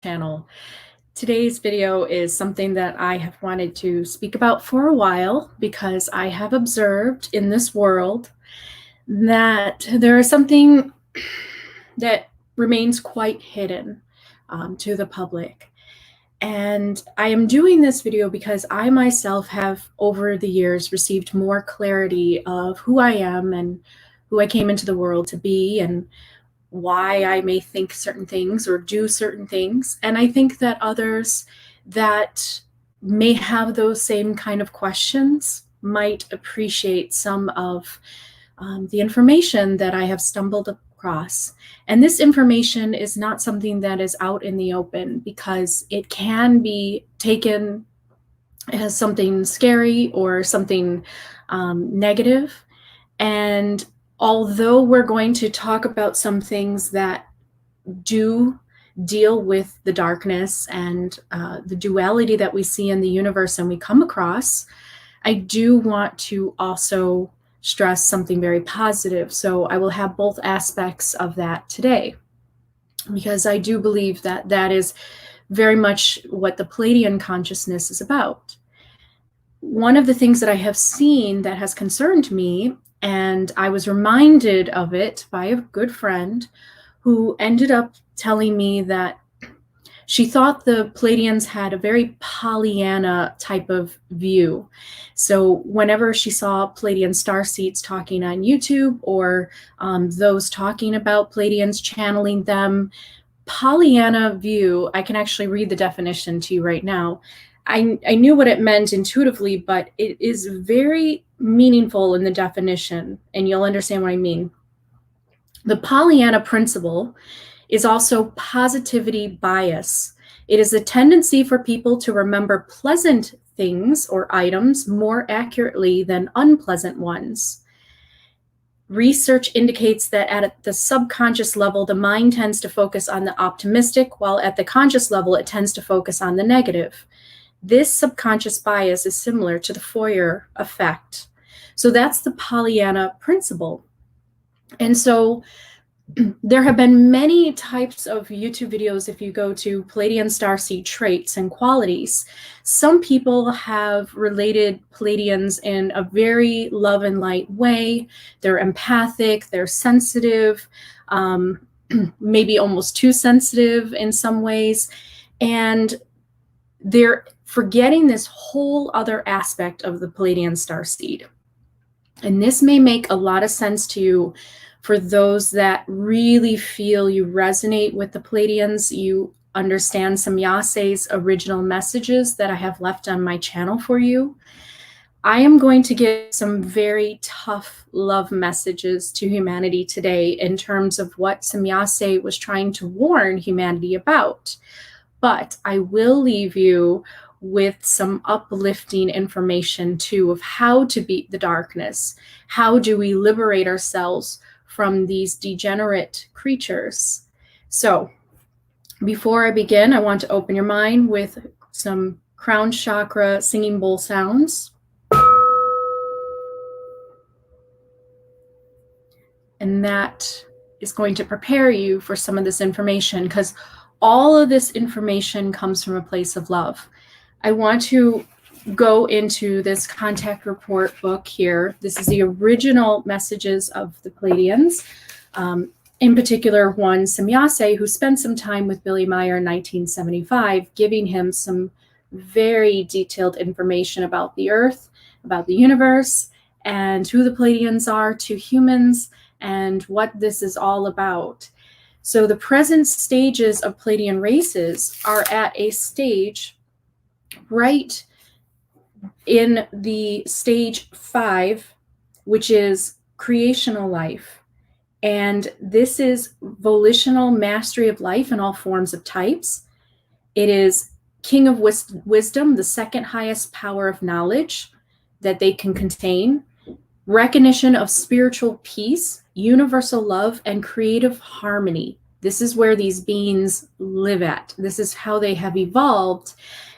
channel. Today's video is something that I have wanted to speak about for a while because I have observed in this world that there is something that remains quite hidden to the public. And I am doing this video because I myself have over the years received more clarity of who I am and who I came into the world to be and why I may think certain things or do certain things. And I think that others that may have those same kind of questions might appreciate some of the information that I have stumbled across. And this information is not something that is out in the open because it can be taken as something scary or something negative. And although we're going to talk about some things that do deal with the darkness and the duality that we see in the universe and we come across, I do want to also stress something very positive. So I will have both aspects of that today, because I do believe that that is very much what the Pleiadian consciousness is about. One of the things that I have seen that has concerned me, and I was reminded of it by a good friend who ended up telling me that she thought the Pleiadians had a very Pollyanna type of view. So whenever she saw Pleiadian Starseeds talking on YouTube or those talking about Pleiadians channeling them, Pollyanna view, I can actually read the definition to you right now. I knew what it meant intuitively, but it is very meaningful in the definition, and you'll understand what I mean. The Pollyanna principle is also positivity bias. It is a tendency for people to remember pleasant things or items more accurately than unpleasant ones. Research indicates that at the subconscious level, the mind tends to focus on the optimistic, while at the conscious level, it tends to focus on the negative. This subconscious bias is similar to the Fourier effect. So that's the Pollyanna principle. And so there have been many types of YouTube videos if you go to Pleiadian starseed traits and qualities. Some people have related Pleiadians in a very love and light way. They're empathic, they're sensitive, maybe almost too sensitive in some ways. And they're forgetting this whole other aspect of the Pleiadian starseed. And this may make a lot of sense to you for those that really feel you resonate with the Pleiadians. You understand Semjase's original messages that I have left on my channel for you. I am going to give some very tough love messages to humanity today in terms of what Semjase was trying to warn humanity about. But I will leave you with some uplifting information too of how to beat the darkness. How do we liberate ourselves from these degenerate creatures? So before I begin, I want to open your mind with some crown chakra singing bowl sounds. And that is going to prepare you for some of this information, because all of this information comes from a place of love. I want to go into this contact report book here. This is the original messages of the Pleiadians, in particular one Semjase, who spent some time with Billy Meyer in 1975, giving him some very detailed information about the Earth, about the universe, and who the Pleiadians are to humans, and what this is all about. So the present stages of Pleiadian races are at a stage right in the stage 5, which is creational life. And this is volitional mastery of life in all forms of types. It is king of wisdom, the second highest power of knowledge that they can contain. Recognition of spiritual peace, universal love, and creative harmony. This is where these beings live at. This is how they have evolved.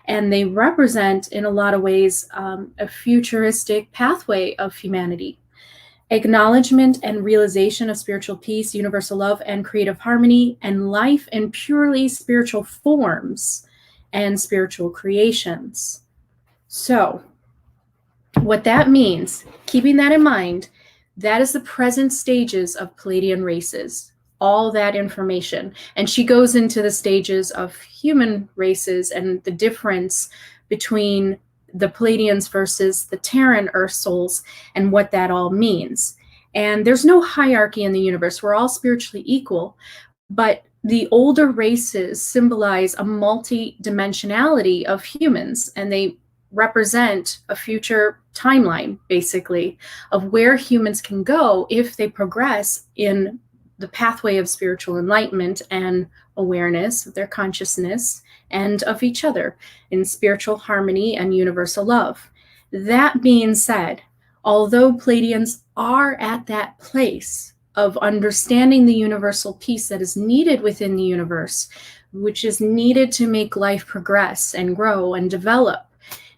And they represent, in a lot of ways, a futuristic pathway of humanity. acknowledgement and realization of spiritual peace, universal love, and creative harmony, and life in purely spiritual forms and spiritual creations. So, what that means, keeping that in mind, that is the present stages of Pleiadian races, all that information. And she goes into the stages of human races and the difference between the Pleiadians versus the Terran Earth souls and what that all means. And there's no hierarchy in the universe. We're all spiritually equal, but the older races symbolize a multi-dimensionality of humans, and they represent a future timeline, basically, of where humans can go if they progress in the pathway of spiritual enlightenment and awareness of their consciousness and of each other in spiritual harmony and universal love. That being said, although Pleiadians are at that place of understanding the universal peace that is needed within the universe, which is needed to make life progress and grow and develop,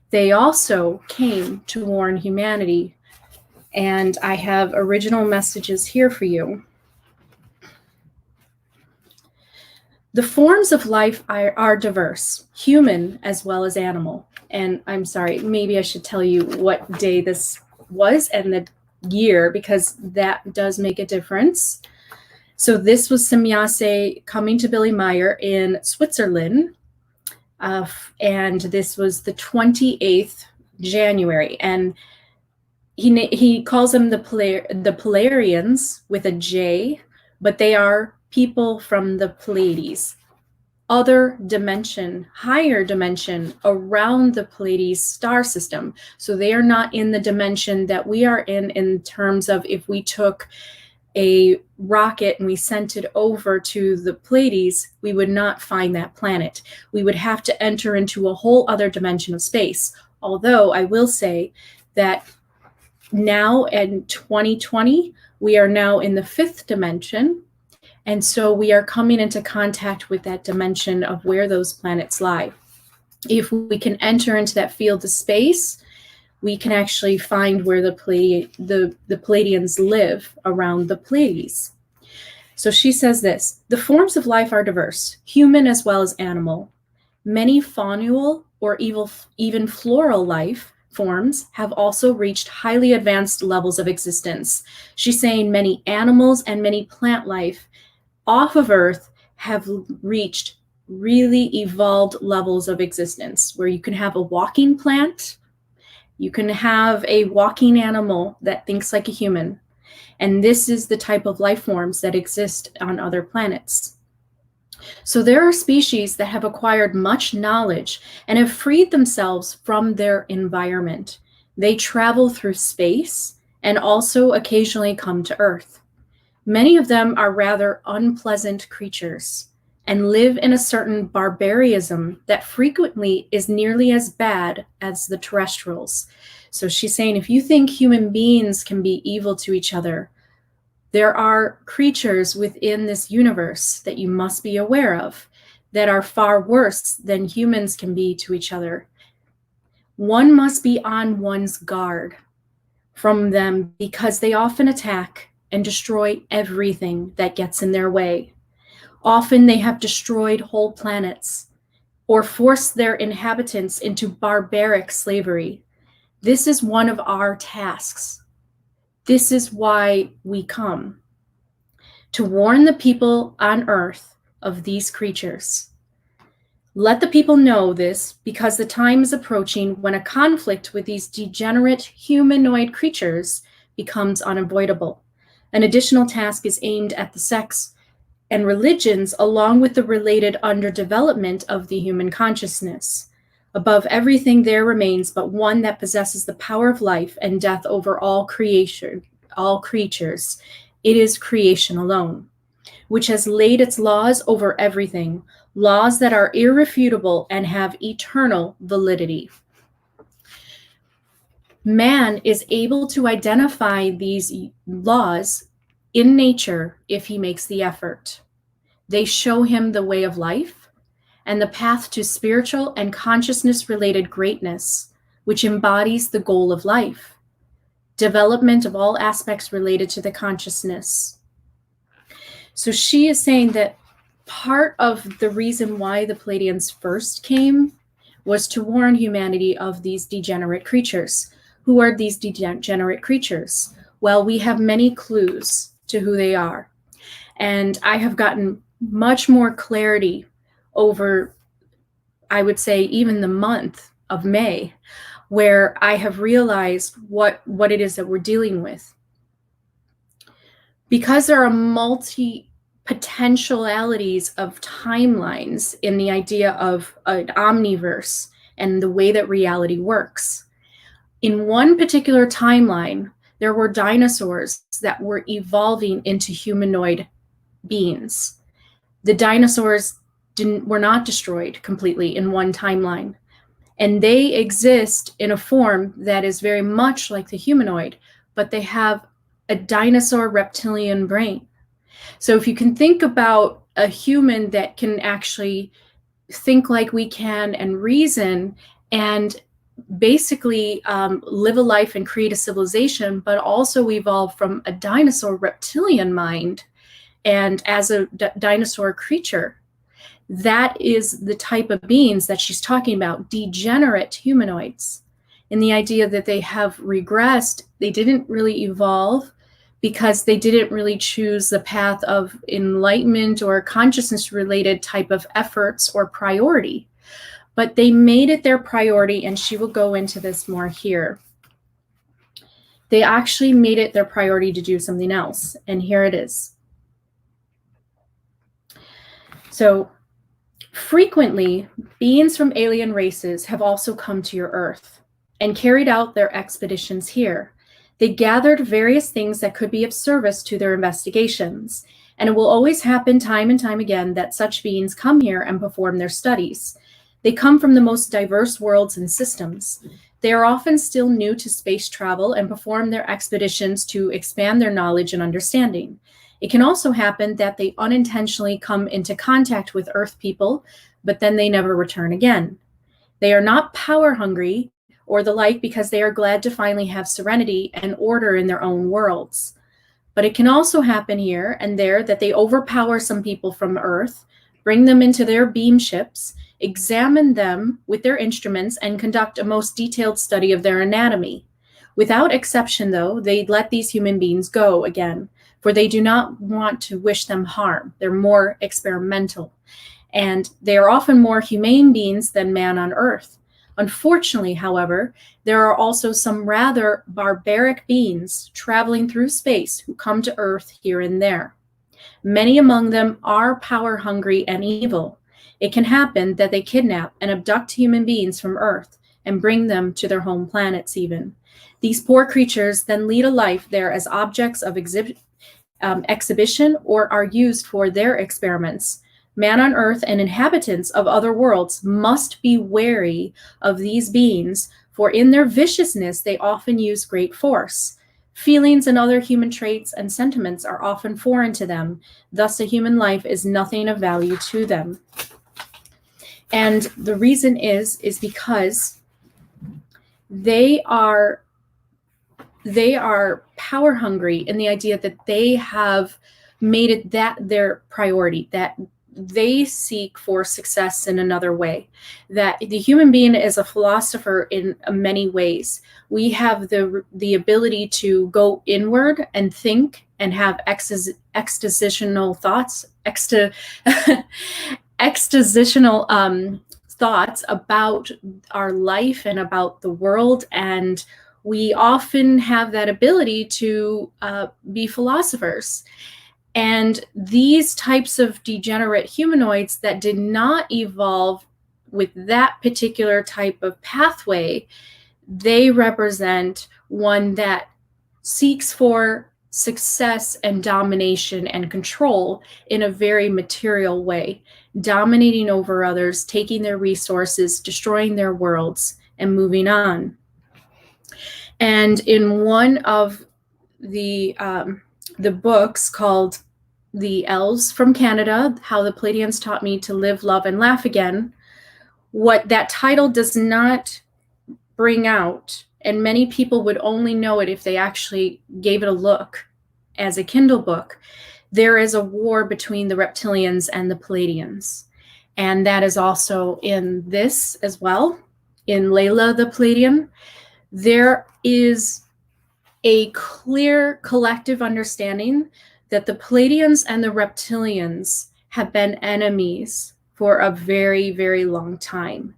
they also came to warn humanity. And I have original messages here for you. The forms of life are diverse, human as well as animal. And I'm sorry, maybe I should tell you what day this was and the year, because that does make a difference. So this was Semjase coming to Billy Meyer in Switzerland. And this was the 28th January. And he calls them the Pleiadians with a J, but they are people from the Pleiades, other dimension, higher dimension around the Pleiades star system. So they are not in the dimension that we are in terms of if we took a rocket and we sent it over to the Pleiades, we would not find that planet. We would have to enter into a whole other dimension of space. Although I will say that now in 2020, we are now in the 5th dimension. And so we are coming into contact with that dimension of where those planets lie. If we can enter into that field of space, we can actually find where the Pleiadians live around the Pleiades. So she says this: the forms of life are diverse, human as well as animal. Many faunal or even floral life forms have also reached highly advanced levels of existence. She's saying many animals and many plant life off of Earth have reached really evolved levels of existence, where you can have a walking plant, you can have a walking animal that thinks like a human. And this is the type of life forms that exist on other planets. So there are species that have acquired much knowledge and have freed themselves from their environment. They travel through space and also occasionally come to Earth. Many of them are rather unpleasant creatures and live in a certain barbarism that frequently is nearly as bad as the terrestrials. So she's saying, if you think human beings can be evil to each other, there are creatures within this universe that you must be aware of that are far worse than humans can be to each other. One must be on one's guard from them, because they often attack and destroy everything that gets in their way. Often they have destroyed whole planets or forced their inhabitants into barbaric slavery. This is one of our tasks. This is why we come, to warn the people on Earth of these creatures. Let the people know this, because the time is approaching when a conflict with these degenerate humanoid creatures becomes unavoidable. An additional task is aimed at the sex and religions, along with the related underdevelopment of the human consciousness. Above everything there remains but one that possesses the power of life and death over all creation, all creatures. It is creation alone, which has laid its laws over everything, laws that are irrefutable and have eternal validity. Man is able to identify these laws in nature if he makes the effort. They show him the way of life and the path to spiritual and consciousness-related greatness, which embodies the goal of life. development of all aspects related to the consciousness. So she is saying that part of the reason why the Pleiadians first came was to warn humanity of these degenerate creatures. Who are these degenerate creatures? Well, we have many clues to who they are. And I have gotten much more clarity over, I would say, even the month of May, where I have realized what it is that we're dealing with. Because there are potentialities of timelines in the idea of an omniverse and the way that reality works. In one particular timeline, there were dinosaurs that were evolving into humanoid beings. The dinosaurs were not destroyed completely in one timeline, and they exist in a form that is very much like the humanoid, but they have a dinosaur reptilian brain. So if you can think about a human that can actually think like we can and reason and basically live a life and create a civilization, but also evolve from a dinosaur reptilian mind and as a dinosaur creature, that is the type of beings that she's talking about, degenerate humanoids. In the idea that they have regressed, they didn't really evolve because they didn't really choose the path of enlightenment or consciousness-related type of efforts or priority. But they made it their priority, and she will go into this more here. They actually made it their priority to do something else, and here it is. So frequently, beings from alien races have also come to your Earth and carried out their expeditions here. They gathered various things that could be of service to their investigations, and it will always happen time and time again that such beings come here and perform their studies. They come from the most diverse worlds and systems. They are often still new to space travel and perform their expeditions to expand their knowledge and understanding. It can also happen that they unintentionally come into contact with Earth people, but then they never return again. They are not power hungry or the like because they are glad to finally have serenity and order in their own worlds. But it can also happen here and there that they overpower some people from Earth, bring them into their beam ships, examine them with their instruments, and conduct a most detailed study of their anatomy. Without exception, though, they let these human beings go again, for they do not want to wish them harm. They're more experimental, and they are often more humane beings than man on Earth. Unfortunately, however, there are also some rather barbaric beings traveling through space who come to Earth here and there. Many among them are power hungry and evil. It can happen that they kidnap and abduct human beings from Earth and bring them to their home planets even. These poor creatures then lead a life there as objects of exhibition or are used for their experiments. Man on Earth and inhabitants of other worlds must be wary of these beings, for in their viciousness they often use great force. Feelings and other human traits and sentiments are often foreign to them. Thus, a human life is nothing of value to them. And the reason is because they are power hungry in the idea that they have made it that their priority, that they seek for success in another way, that the human being is a philosopher in many ways. We have the ability to go inward and think and have expositional thoughts, expositional thoughts about our life and about the world, and we often have that ability to be philosophers. And these types of degenerate humanoids that did not evolve with that particular type of pathway, they represent one that seeks for success and domination and control in a very material way, dominating over others, taking their resources, destroying their worlds, and moving on. And in one of the books called The Elves from Canada, How the Pleiadians Taught Me to Live, Love, and Laugh Again, what that title does not bring out and many people would only know it if they actually gave it a look as a Kindle book. There is a war between the reptilians and the Pleiadians. And that is also in this as well. In Layla the Pleiadian, there is a clear collective understanding that the Pleiadians and the reptilians have been enemies for a very, very long time.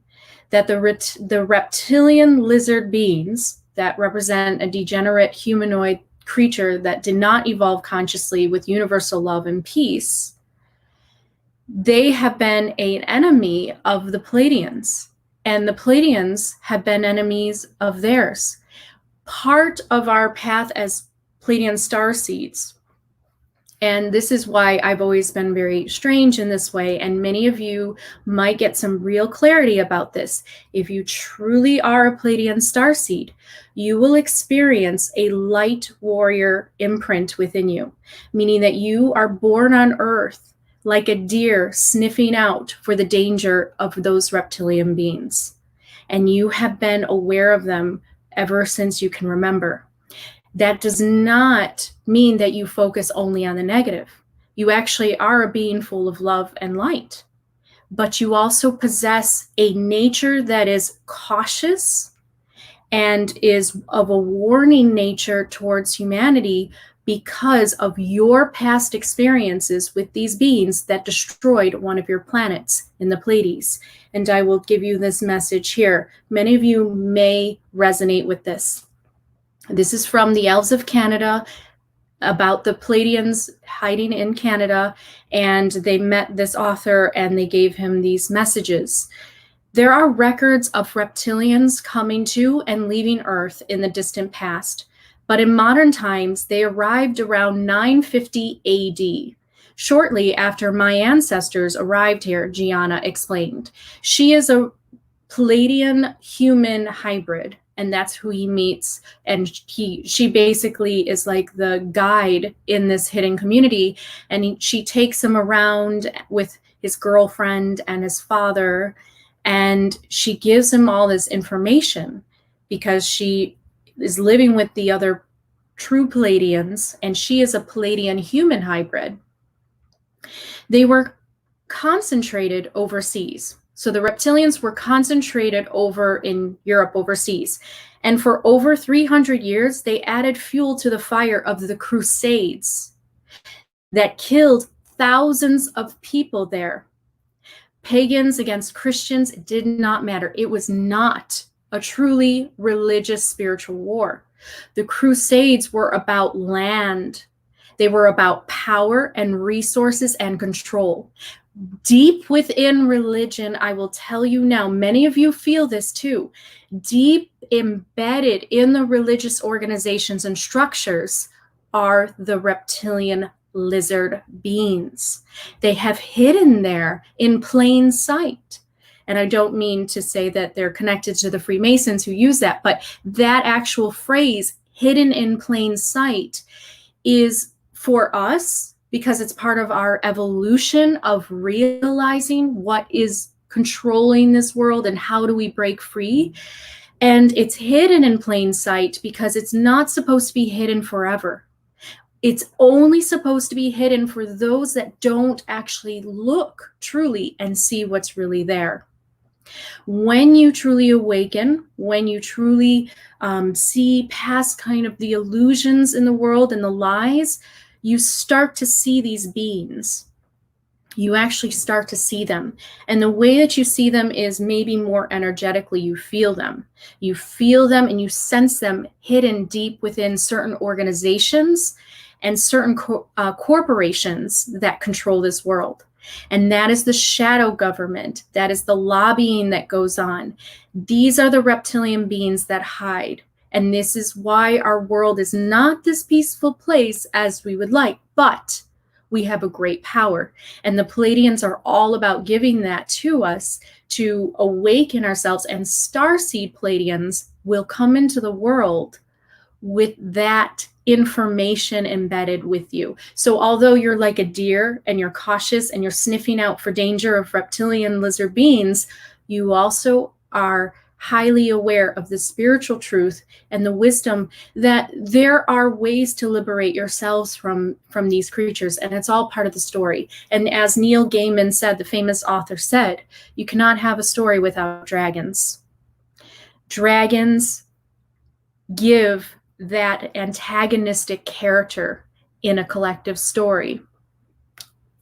That the reptilian lizard beings that represent a degenerate humanoid creature that did not evolve consciously with universal love and peace, they have been an enemy of the Pleiadians, and the Pleiadians have been enemies of theirs. Part of our path as Pleiadian starseeds, and this is why I've always been very strange in this way, and many of you might get some real clarity about this. If you truly are a Pleiadian starseed, you will experience a light warrior imprint within you, meaning that you are born on Earth like a deer sniffing out for the danger of those reptilian beings. And you have been aware of them ever since you can remember. That does not mean that you focus only on the negative. You actually are a being full of love and light, but you also possess a nature that is cautious and is of a warning nature towards humanity because of your past experiences with these beings that destroyed one of your planets in the Pleiades. And I will give you this message here. Many of you may resonate with this. This is from the Elves of Canada about the Pleiadians hiding in Canada, and they met this author and they gave him these messages. There are records of reptilians coming to and leaving Earth in the distant past, but in modern times, they arrived around 950 AD. Shortly after my ancestors arrived here, Gianna explained. She is a Pleiadian human hybrid, and that's who he meets. And she basically is like the guide in this hidden community. And she takes him around with his girlfriend and his father, and she gives him all this information because she is living with the other true Pleiadians, and she is a Pleiadian human hybrid. They were concentrated overseas. So the reptilians were concentrated over in Europe overseas. And for over 300 years, they added fuel to the fire of the Crusades that killed thousands of people there. Pagans against Christians, it did not matter. It was not a truly religious spiritual war. The Crusades were about land. They were about power and resources and control. Deep within religion, I will tell you now, many of you feel this too, deep embedded in the religious organizations and structures are the reptilian lizard beings. They have hidden there in plain sight. And I don't mean to say that they're connected to the Freemasons who use that, but that actual phrase, hidden in plain sight, is for us because it's part of our evolution of realizing what is controlling this world and how do we break free. And it's hidden in plain sight because it's not supposed to be hidden forever. It's only supposed to be hidden for those that don't actually look truly and see what's really there. When you truly awaken, when you truly see past kind of the illusions in the world and the lies, you start to see these beings. You actually start to see them. And the way that you see them is maybe more energetically. You feel them. You feel them and you sense them hidden deep within certain organizations and certain corporations that control this world. And that is the shadow government. That is the lobbying that goes on. These are the reptilian beings that hide. And this is why our world is not this peaceful place as we would like, but we have a great power. And the Pleiadians are all about giving that to us to awaken ourselves. And starseed Pleiadians will come into the world with that information embedded with you. So although you're like a deer and you're cautious and you're sniffing out for danger of reptilian lizard beings, you also are highly aware of the spiritual truth and the wisdom that there are ways to liberate yourselves from these creatures, and it's all part of the story. And as Neil Gaiman said, the famous author said, you cannot have a story without dragons. Dragons give that antagonistic character in a collective story.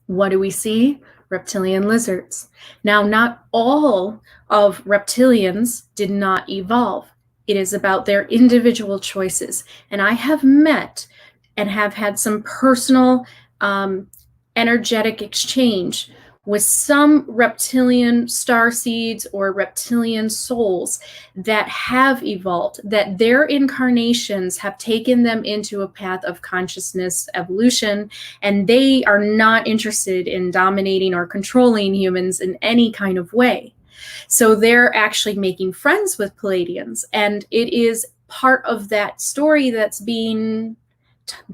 What do we see? Reptilian lizards. Now, not all of reptilians did not evolve. It is about their individual choices. And I have met and have had some personal energetic exchange with some reptilian starseeds or reptilian souls that have evolved, that their incarnations have taken them into a path of consciousness evolution, and they are not interested in dominating or controlling humans in any kind of way. So they're actually making friends with Pleiadians, and it is part of that story that's being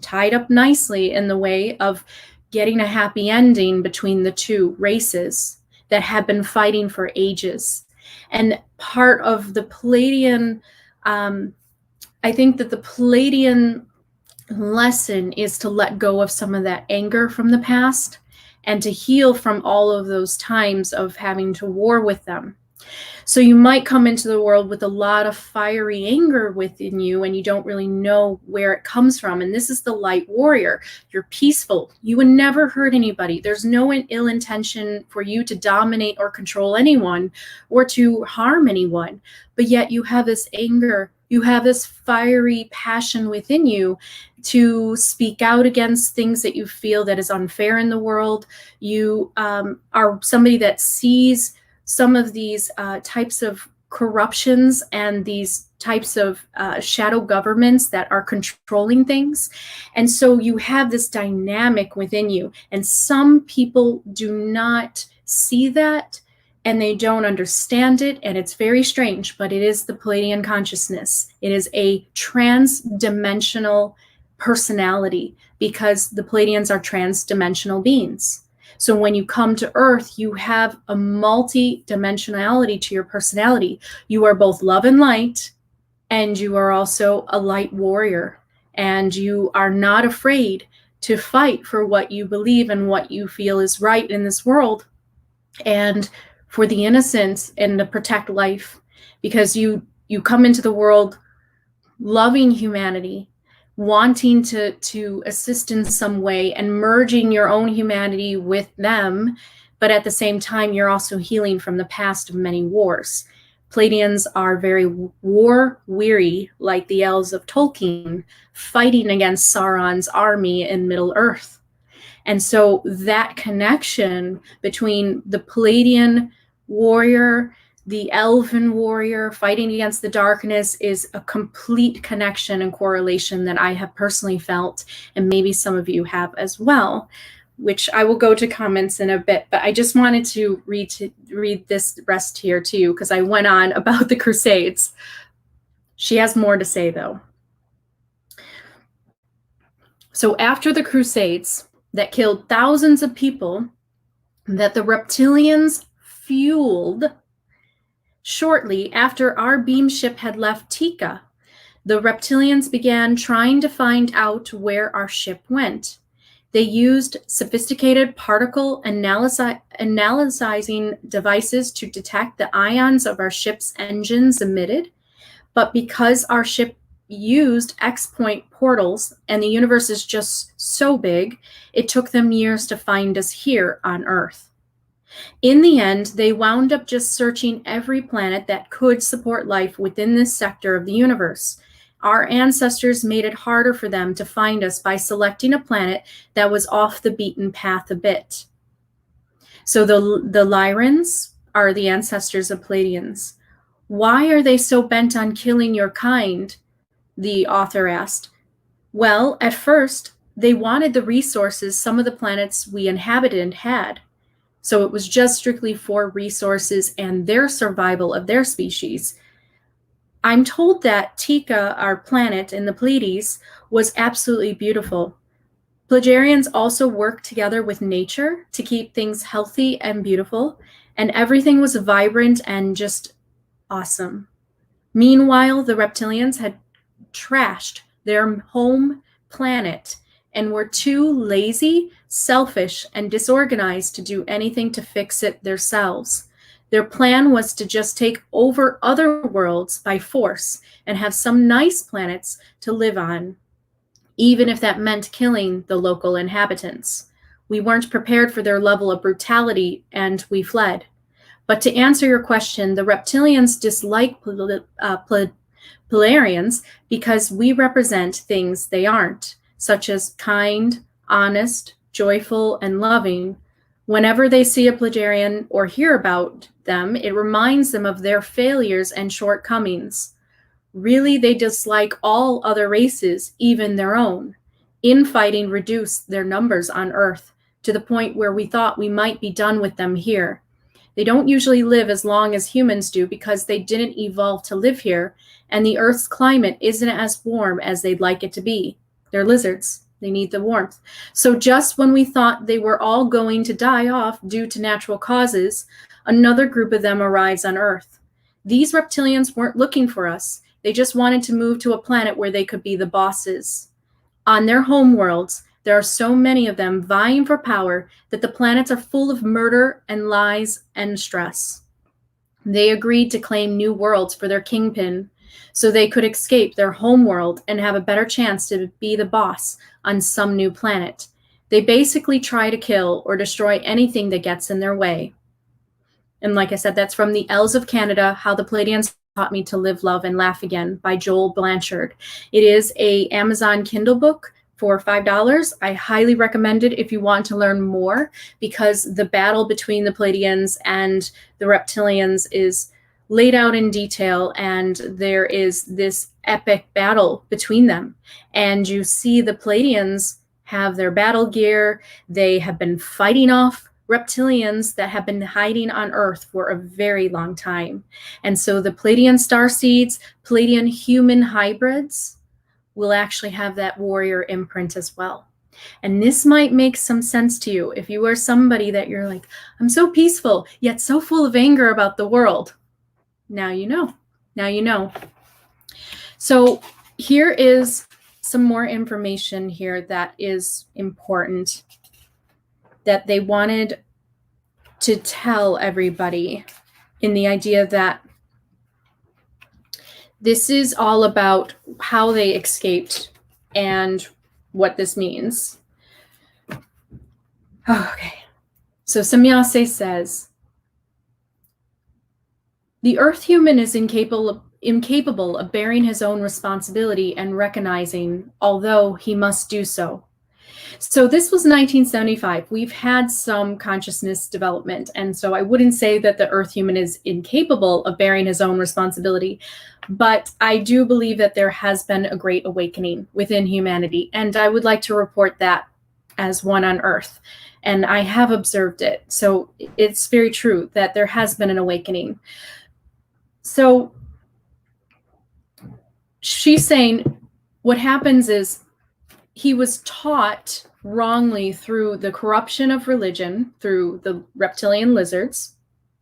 tied up nicely in the way of getting a happy ending between the two races that have been fighting for ages. And part of the Pleiadian, I think that the Pleiadian lesson is to let go of some of that anger from the past and to heal from all of those times of having to war with them. So you might come into the world with a lot of fiery anger within you, and you don't really know where it comes from. And this is the light warrior. You're peaceful. You would never hurt anybody. There's no ill intention for you to dominate or control anyone or to harm anyone. But yet you have this anger. You have this fiery passion within you to speak out against things that you feel that is unfair in the world. You are somebody that sees some of these types of corruptions and these types of shadow governments that are controlling things. And so you have this dynamic within you. And some people do not see that and they don't understand it. And it's very strange, but it is the Pleiadian consciousness. It is a trans-dimensional personality because the Pleiadians are trans-dimensional beings. So when you come to Earth, you have a multi-dimensionality to your personality. You are both love and light, and you are also a light warrior. And you are not afraid to fight for what you believe and what you feel is right in this world, and for the innocent and to protect life. Because you come into the world loving humanity, wanting to assist in some way and merging your own humanity with them, but at the same time, you're also healing from the past of many wars. Pleiadians are very war-weary, like the elves of Tolkien, fighting against Sauron's army in Middle-earth. And so that connection between the Pleiadian warrior, the elven warrior fighting against the darkness is a complete connection and correlation that I have personally felt, and maybe some of you have as well, which I will go to comments in a bit. But I just wanted to read this rest here to you because I went on about the Crusades. She has more to say, though. So after the Crusades that killed thousands of people, that the reptilians fueled, shortly after our beam ship had left Tika, the reptilians began trying to find out where our ship went. They used sophisticated particle analyzing devices to detect the ions of our ship's engines emitted, but because our ship used X-point portals and the universe is just so big, it took them years to find us here on Earth. In the end, they wound up just searching every planet that could support life within this sector of the universe. Our ancestors made it harder for them to find us by selecting a planet that was off the beaten path a bit. So the Lyrans are the ancestors of Pleiadians. Why are they so bent on killing your kind? The author asked. Well, at first, they wanted the resources some of the planets we inhabited had. So it was just strictly for resources and their survival of their species. I'm told that Tika, our planet in the Pleiades, was absolutely beautiful. Pleiadians also worked together with nature to keep things healthy and beautiful, and everything was vibrant and just awesome. Meanwhile, the reptilians had trashed their home planet and were too lazy, selfish, and disorganized to do anything to fix it themselves. Their plan was to just take over other worlds by force and have some nice planets to live on, even if that meant killing the local inhabitants. We weren't prepared for their level of brutality, and we fled. But to answer your question, the reptilians dislike Pleiadians because we represent things they aren't, such as kind, honest, joyful, and loving. Whenever they see a Pleiadian or hear about them, it reminds them of their failures and shortcomings. Really, they dislike all other races, even their own. Infighting reduced their numbers on Earth to the point where we thought we might be done with them here. They don't usually live as long as humans do because they didn't evolve to live here, and the Earth's climate isn't as warm as they'd like it to be. They're lizards. They need the warmth. So just when we thought they were all going to die off due to natural causes, another group of them arrives on Earth. These reptilians weren't looking for us. They just wanted to move to a planet where they could be the bosses. On their home worlds, there are so many of them vying for power that the planets are full of murder and lies and stress. They agreed to claim new worlds for their kingpin so they could escape their home world and have a better chance to be the boss on some new planet. They basically try to kill or destroy anything that gets in their way. And like I said, that's from The Elves of Canada, How the Pleiadians Taught Me to Live, Love, and Laugh Again by Joel Blanchard. It is an Amazon Kindle book for $5. I highly recommend it if you want to learn more, because the battle between the Pleiadians and the reptilians is laid out in detail, and there is this epic battle between them. And you see the Pleiadians have their battle gear. They have been fighting off reptilians that have been hiding on Earth for a very long time. And so the Pleiadian starseeds, Pleiadian human hybrids, will actually have that warrior imprint as well. And this might make some sense to you if you are somebody that you're like, I'm so peaceful, yet so full of anger about the world. Now you know. Now you know. So here is some more information here that is important that they wanted to tell everybody, in the idea that this is all about how they escaped and what this means. Okay. So Semjase says, the Earth human is incapable of bearing his own responsibility and recognizing, although he must do so. So this was 1975. We've had some consciousness development, and so I wouldn't say that the Earth human is incapable of bearing his own responsibility, but I do believe that there has been a great awakening within humanity, and I would like to report that as one on Earth, and I have observed it. So it's very true that there has been an awakening. So she's saying what happens is he was taught wrongly through the corruption of religion, through the reptilian lizards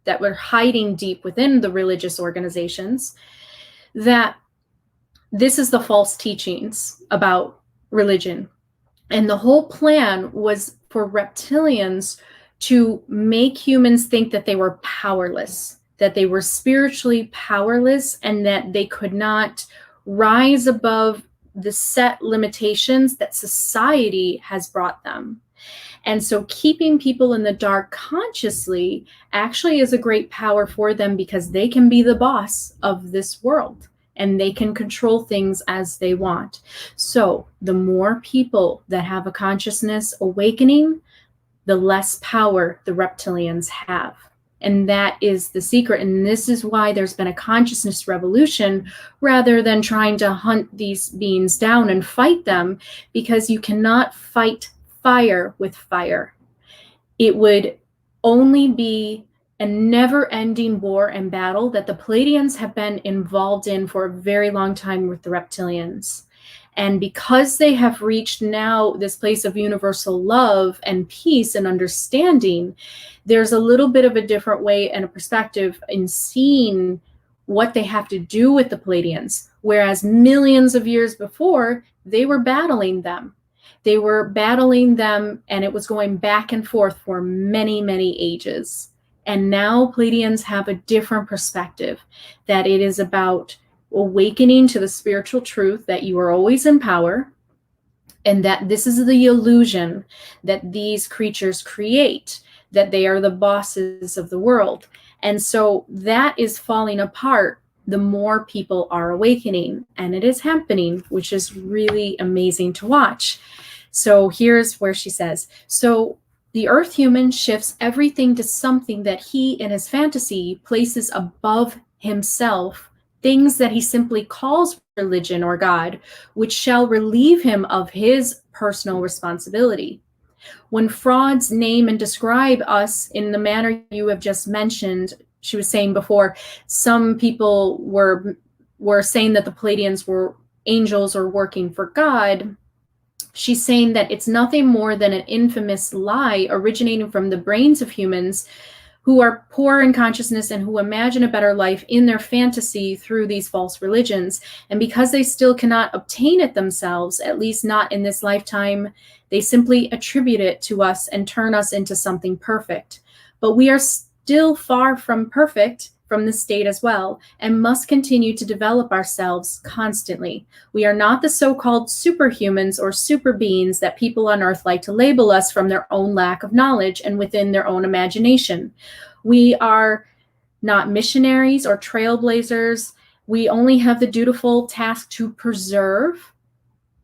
that were hiding deep within the religious organizations, that this is the false teachings about religion. And the whole plan was for reptilians to make humans think that they were powerless, that they were spiritually powerless, and that they could not rise above the set limitations that society has brought them. And so keeping people in the dark consciously actually is a great power for them, because they can be the boss of this world and they can control things as they want. So the more people that have a consciousness awakening, the less power the reptilians have. And that is the secret. And this is why there's been a consciousness revolution rather than trying to hunt these beings down and fight them, because you cannot fight fire with fire. It would only be a never-ending war and battle that the Pleiadians have been involved in for a very long time with the reptilians. And because they have reached now this place of universal love and peace and understanding, there's a little bit of a different way and a perspective in seeing what they have to do with the Pleiadians, whereas millions of years before, they were battling them. They were battling them, and it was going back and forth for many, many ages. And now Pleiadians have a different perspective, that it is about awakening to the spiritual truth that you are always in power, and that this is the illusion that these creatures create, that they are the bosses of the world. And so that is falling apart the more people are awakening, and it is happening, which is really amazing to watch. So here's where she says, so the Earth human shifts everything to something that he, in his fantasy, places above himself, things that he simply calls religion or God, which shall relieve him of his personal responsibility. When frauds name and describe us in the manner you have just mentioned, she was saying before, some people were saying that the Pleiadians were angels or working for God. She's saying that it's nothing more than an infamous lie originating from the brains of humans who are poor in consciousness and who imagine a better life in their fantasy through these false religions. And because they still cannot obtain it themselves, at least not in this lifetime, they simply attribute it to us and turn us into something perfect. But we are still far from perfect from this state as well, and must continue to develop ourselves constantly. We are not the so-called superhumans or super beings that people on Earth like to label us from their own lack of knowledge and within their own imagination. We are not missionaries or trailblazers. We only have the dutiful task to preserve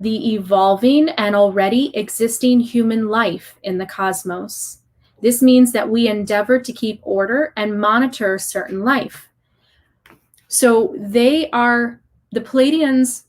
the evolving and already existing human life in the cosmos. This means that we endeavor to keep order and monitor certain life. So the Pleiadians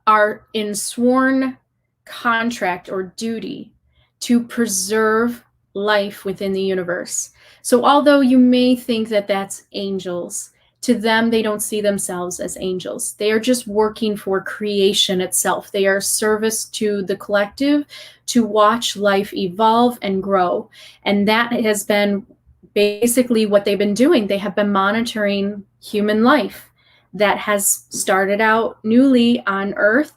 are in sworn contract or duty to preserve life within the universe. So although you may think that that's angels, to them, they don't see themselves as angels. They are just working for creation itself. They are service to the collective to watch life evolve and grow. And that has been basically what they've been doing. They have been monitoring human life that has started out newly on Earth.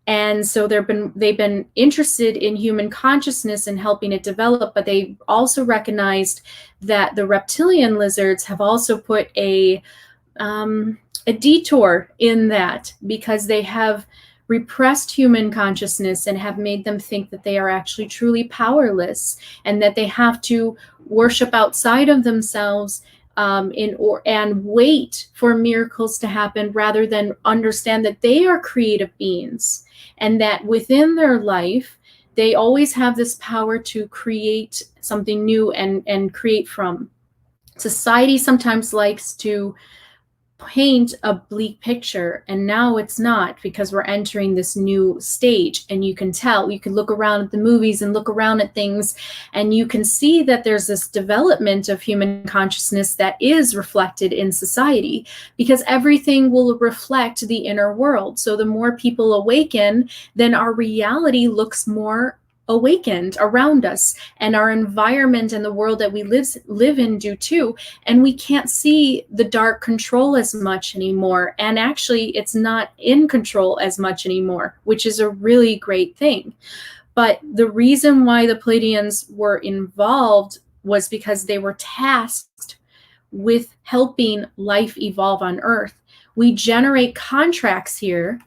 And so they've been interested in human consciousness and helping it develop, but they also recognized that the reptilian lizards have also put a detour in that, because they have repressed human consciousness and have made them think that they are actually truly powerless and that they have to worship outside of themselves and wait for miracles to happen rather than understand that they are creative beings and that within their life they always have this power to create something new and create from. Society sometimes likes to paint a bleak picture, and now it's not, because we're entering this new stage. And you can tell, you can look around at the movies and look around at things, and you can see that there's this development of human consciousness that is reflected in society, because everything will reflect the inner world. So the more people awaken, then our reality looks more awakened around us, and our environment and the world that we live in do too. And we can't see the dark control as much anymore, and actually it's not in control as much anymore, which is a really great thing. But the reason why the Pleiadians were involved was because they were tasked with helping life evolve on Earth. We generate contracts here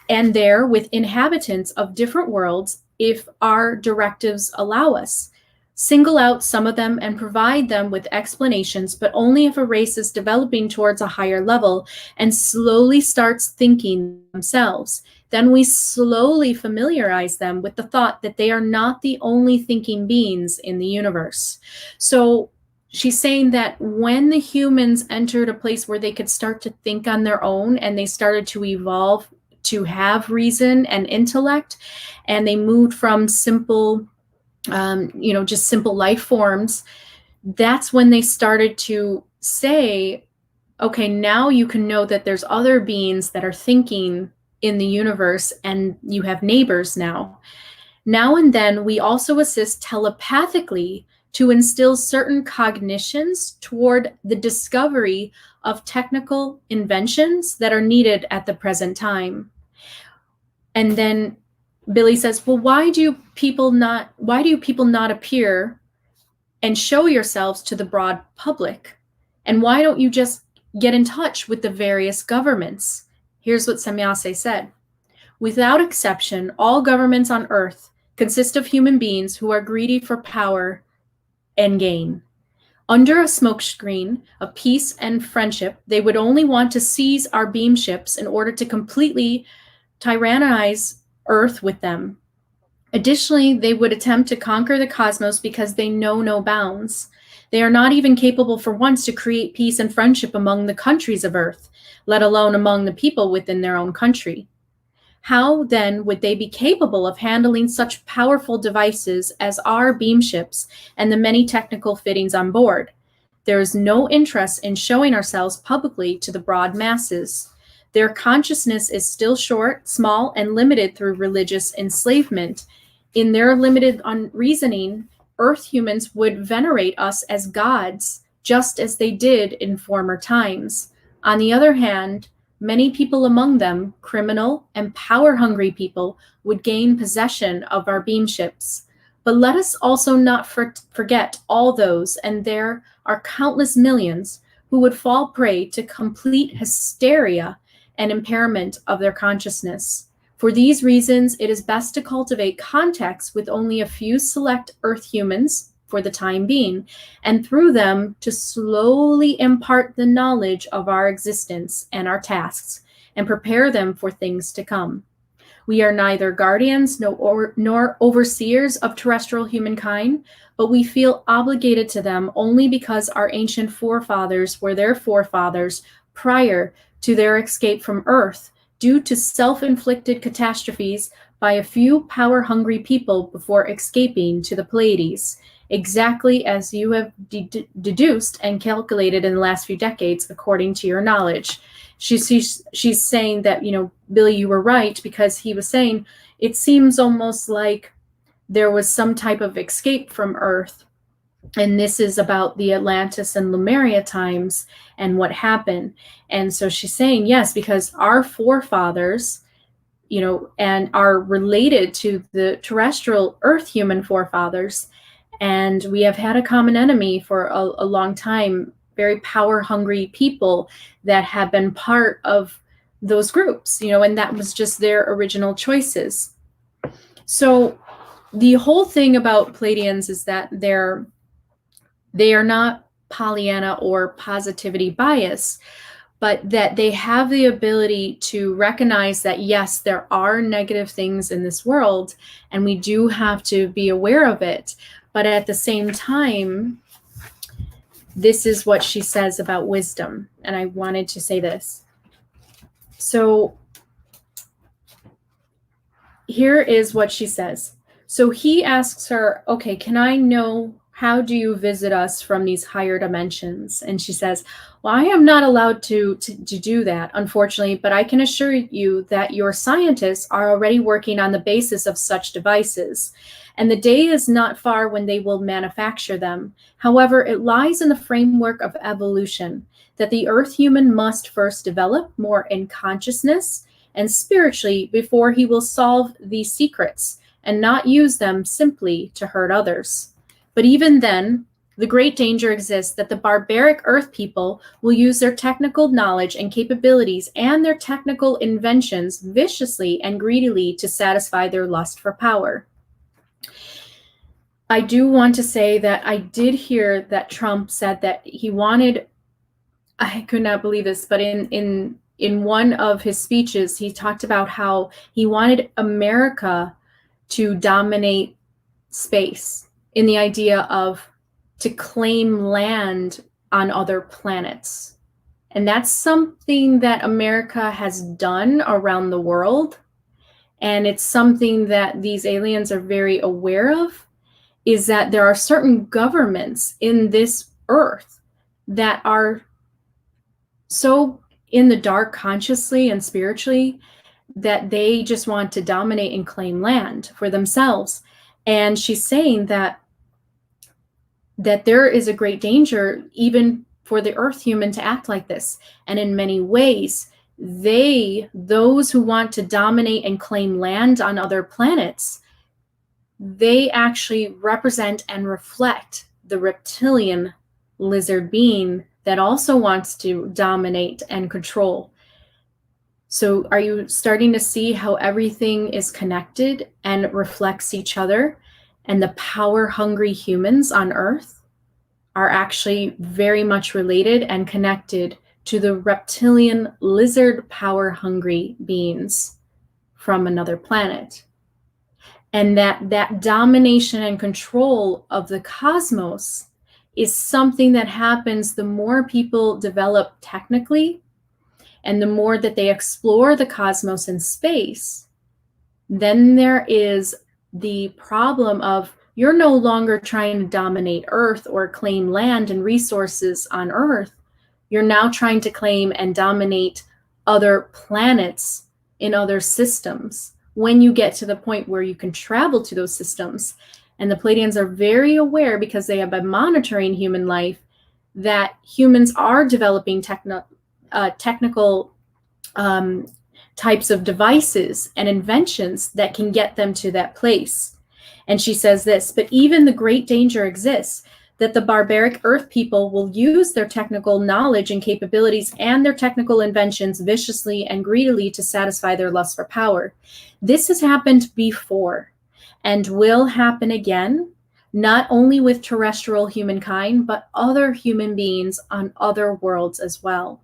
and there with inhabitants of different worlds if our directives allow us. Single out some of them and provide them with explanations, but only if a race is developing towards a higher level and slowly starts thinking themselves. Then we slowly familiarize them with the thought that they are not the only thinking beings in the universe. So she's saying that when the humans entered a place where they could start to think on their own and they started to evolve to have reason and intellect, and they moved from simple, just simple life forms, that's when they started to say, okay, now you can know that there's other beings that are thinking in the universe, and you have neighbors now. Now and then, we also assist telepathically to instill certain cognitions toward the discovery of technical inventions that are needed at the present time. And then Billy says, well, why do people not appear and show yourselves to the broad public? And why don't you just get in touch with the various governments? Here's what Semjase said. Without exception, all governments on Earth consist of human beings who are greedy for power and gain. Under a smokescreen of peace and friendship, they would only want to seize our beam ships in order to completely tyrannize Earth with them. Additionally, they would attempt to conquer the cosmos because they know no bounds. They are not even capable for once to create peace and friendship among the countries of Earth, let alone among the people within their own country. How then would they be capable of handling such powerful devices as our beam ships and the many technical fittings on board? There is no interest in showing ourselves publicly to the broad masses. Their consciousness is still short, small, and limited through religious enslavement. In their limited reasoning, Earth humans would venerate us as gods, just as they did in former times. On the other hand, many people among them, criminal and power-hungry people, would gain possession of our beam ships. But let us also not forget all those, and there are countless millions, who would fall prey to complete hysteria and impairment of their consciousness. For these reasons, it is best to cultivate contacts with only a few select Earth humans for the time being, and through them to slowly impart the knowledge of our existence and our tasks, and prepare them for things to come. We are neither guardians nor overseers of terrestrial humankind, but we feel obligated to them only because our ancient forefathers were their forefathers prior to their escape from Earth due to self-inflicted catastrophes by a few power-hungry people before escaping to the Pleiades, exactly as you have deduced and calculated in the last few decades, according to your knowledge. She's saying that, Billy, you were right, because he was saying it seems almost like there was some type of escape from Earth. And this is about the Atlantis and Lemuria times and what happened. And so she's saying, yes, because our forefathers, and are related to the terrestrial Earth human forefathers. And we have had a common enemy for a long time, very power-hungry people that have been part of those groups, and that was just their original choices. So the whole thing about Pleiadians is that they are not Pollyanna or positivity bias, but that they have the ability to recognize that, yes, there are negative things in this world, and we do have to be aware of it. But at the same time, this is what she says about wisdom. And I wanted to say this. So here is what she says. So he asks her, okay, can I know, how do you visit us from these higher dimensions? And she says, well, I am not allowed to do that, unfortunately, but I can assure you that your scientists are already working on the basis of such devices. And the day is not far when they will manufacture them. However, it lies in the framework of evolution that the Earth human must first develop more in consciousness and spiritually before he will solve these secrets and not use them simply to hurt others. But even then, the great danger exists that the barbaric Earth people will use their technical knowledge and capabilities and their technical inventions viciously and greedily to satisfy their lust for power. I do want to say that I did hear that Trump said that he wanted, I could not believe this, but in one of his speeches, he talked about how he wanted America to dominate space, in the idea of to claim land on other planets. And that's something that America has done around the world. And it's something that these aliens are very aware of, is that there are certain governments in this Earth that are so in the dark consciously and spiritually that they just want to dominate and claim land for themselves. And she's saying that that there is a great danger even for the Earth human to act like this. And in many ways, those who want to dominate and claim land on other planets, they actually represent and reflect the reptilian lizard being that also wants to dominate and control. So are you starting to see how everything is connected and reflects each other? And the power-hungry humans on Earth are actually very much related and connected to the reptilian lizard power-hungry beings from another planet. And that domination and control of the cosmos is something that happens the more people develop technically, and the more that they explore the cosmos and space. Then there is the problem of you're no longer trying to dominate Earth or claim land and resources on Earth. You're now trying to claim and dominate other planets in other systems when you get to the point where you can travel to those systems. And the Pleiadians are very aware, because they have been monitoring human life, that humans are developing technical types of devices and inventions that can get them to that place. And she says this, but even the great danger exists that the barbaric Earth people will use their technical knowledge and capabilities and their technical inventions viciously and greedily to satisfy their lust for power. This has happened before and will happen again, not only with terrestrial humankind, but other human beings on other worlds as well.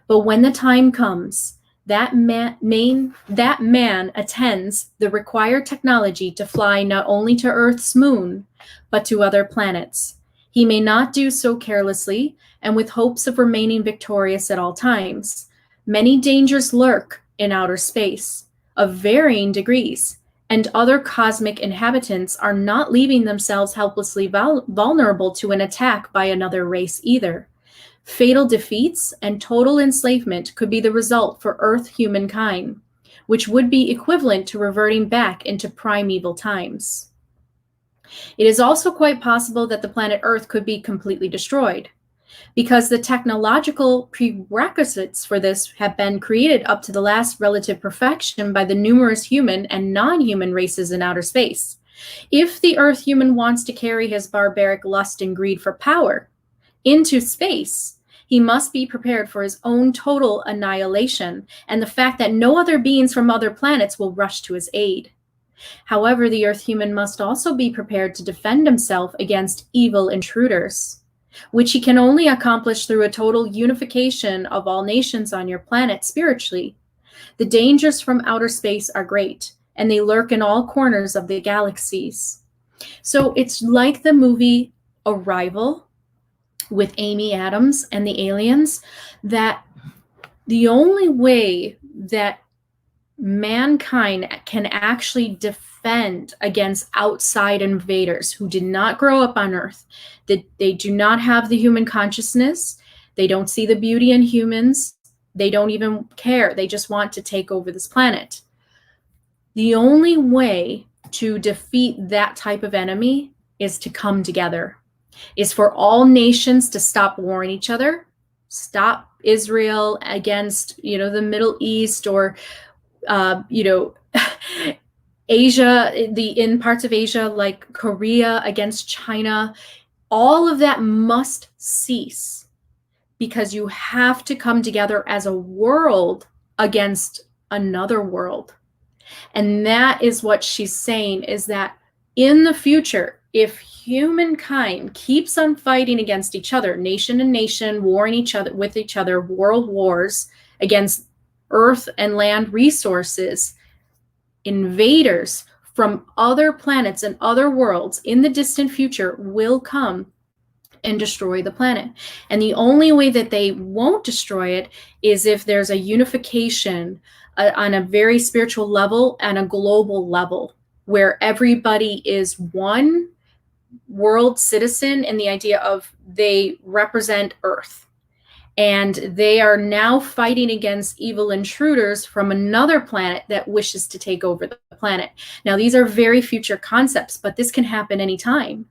But when the time comes, that man attends the required technology to fly not only to Earth's moon, but to other planets. He may not do so carelessly and with hopes of remaining victorious at all times. Many dangers lurk in outer space of varying degrees, and other cosmic inhabitants are not leaving themselves helplessly vulnerable to an attack by another race either. Fatal defeats and total enslavement could be the result for Earth humankind, which would be equivalent to reverting back into primeval times. It is also quite possible that the planet Earth could be completely destroyed, because the technological prerequisites for this have been created up to the last relative perfection by the numerous human and non-human races in outer space. If the Earth human wants to carry his barbaric lust and greed for power into space, he must be prepared for his own total annihilation and the fact that no other beings from other planets will rush to his aid. However, the Earth human must also be prepared to defend himself against evil intruders, which he can only accomplish through a total unification of all nations on your planet spiritually. The dangers from outer space are great, and they lurk in all corners of the galaxies. So it's like the movie Arrival with Amy Adams and the aliens, that the only way that mankind can actually defend against outside invaders who did not grow up on Earth, that they do not have the human consciousness, they don't see the beauty in humans, they don't even care, they just want to take over this planet. The only way to defeat that type of enemy is to come together, is for all nations to stop warring each other, stop Israel against, the Middle East, or, Asia, in parts of Asia like Korea against China. All of that must cease, because you have to come together as a world against another world. And that is what she's saying, is that in the future, if humankind keeps on fighting against each other, nation and nation, warring each other with each other, world wars against Earth and land resources, invaders from other planets and other worlds in the distant future will come and destroy the planet. And the only way that they won't destroy it is if there's a unification on a very spiritual level and a global level, where everybody is one world citizen in the idea of they represent Earth. And they are now fighting against evil intruders from another planet that wishes to take over the planet. Now, these are very future concepts, but this can happen anytime.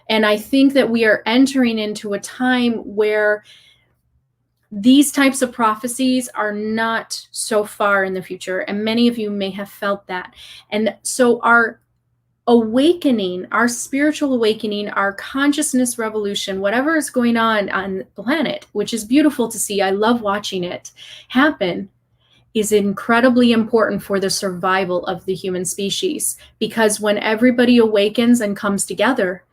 And I think that we are entering into a time where these types of prophecies are not so far in the future. And many of you may have felt that. And so our awakening, our spiritual awakening, our consciousness revolution, whatever is going on the planet, which is beautiful to see, I love watching it happen, is incredibly important for the survival of the human species. Because when everybody awakens and comes together,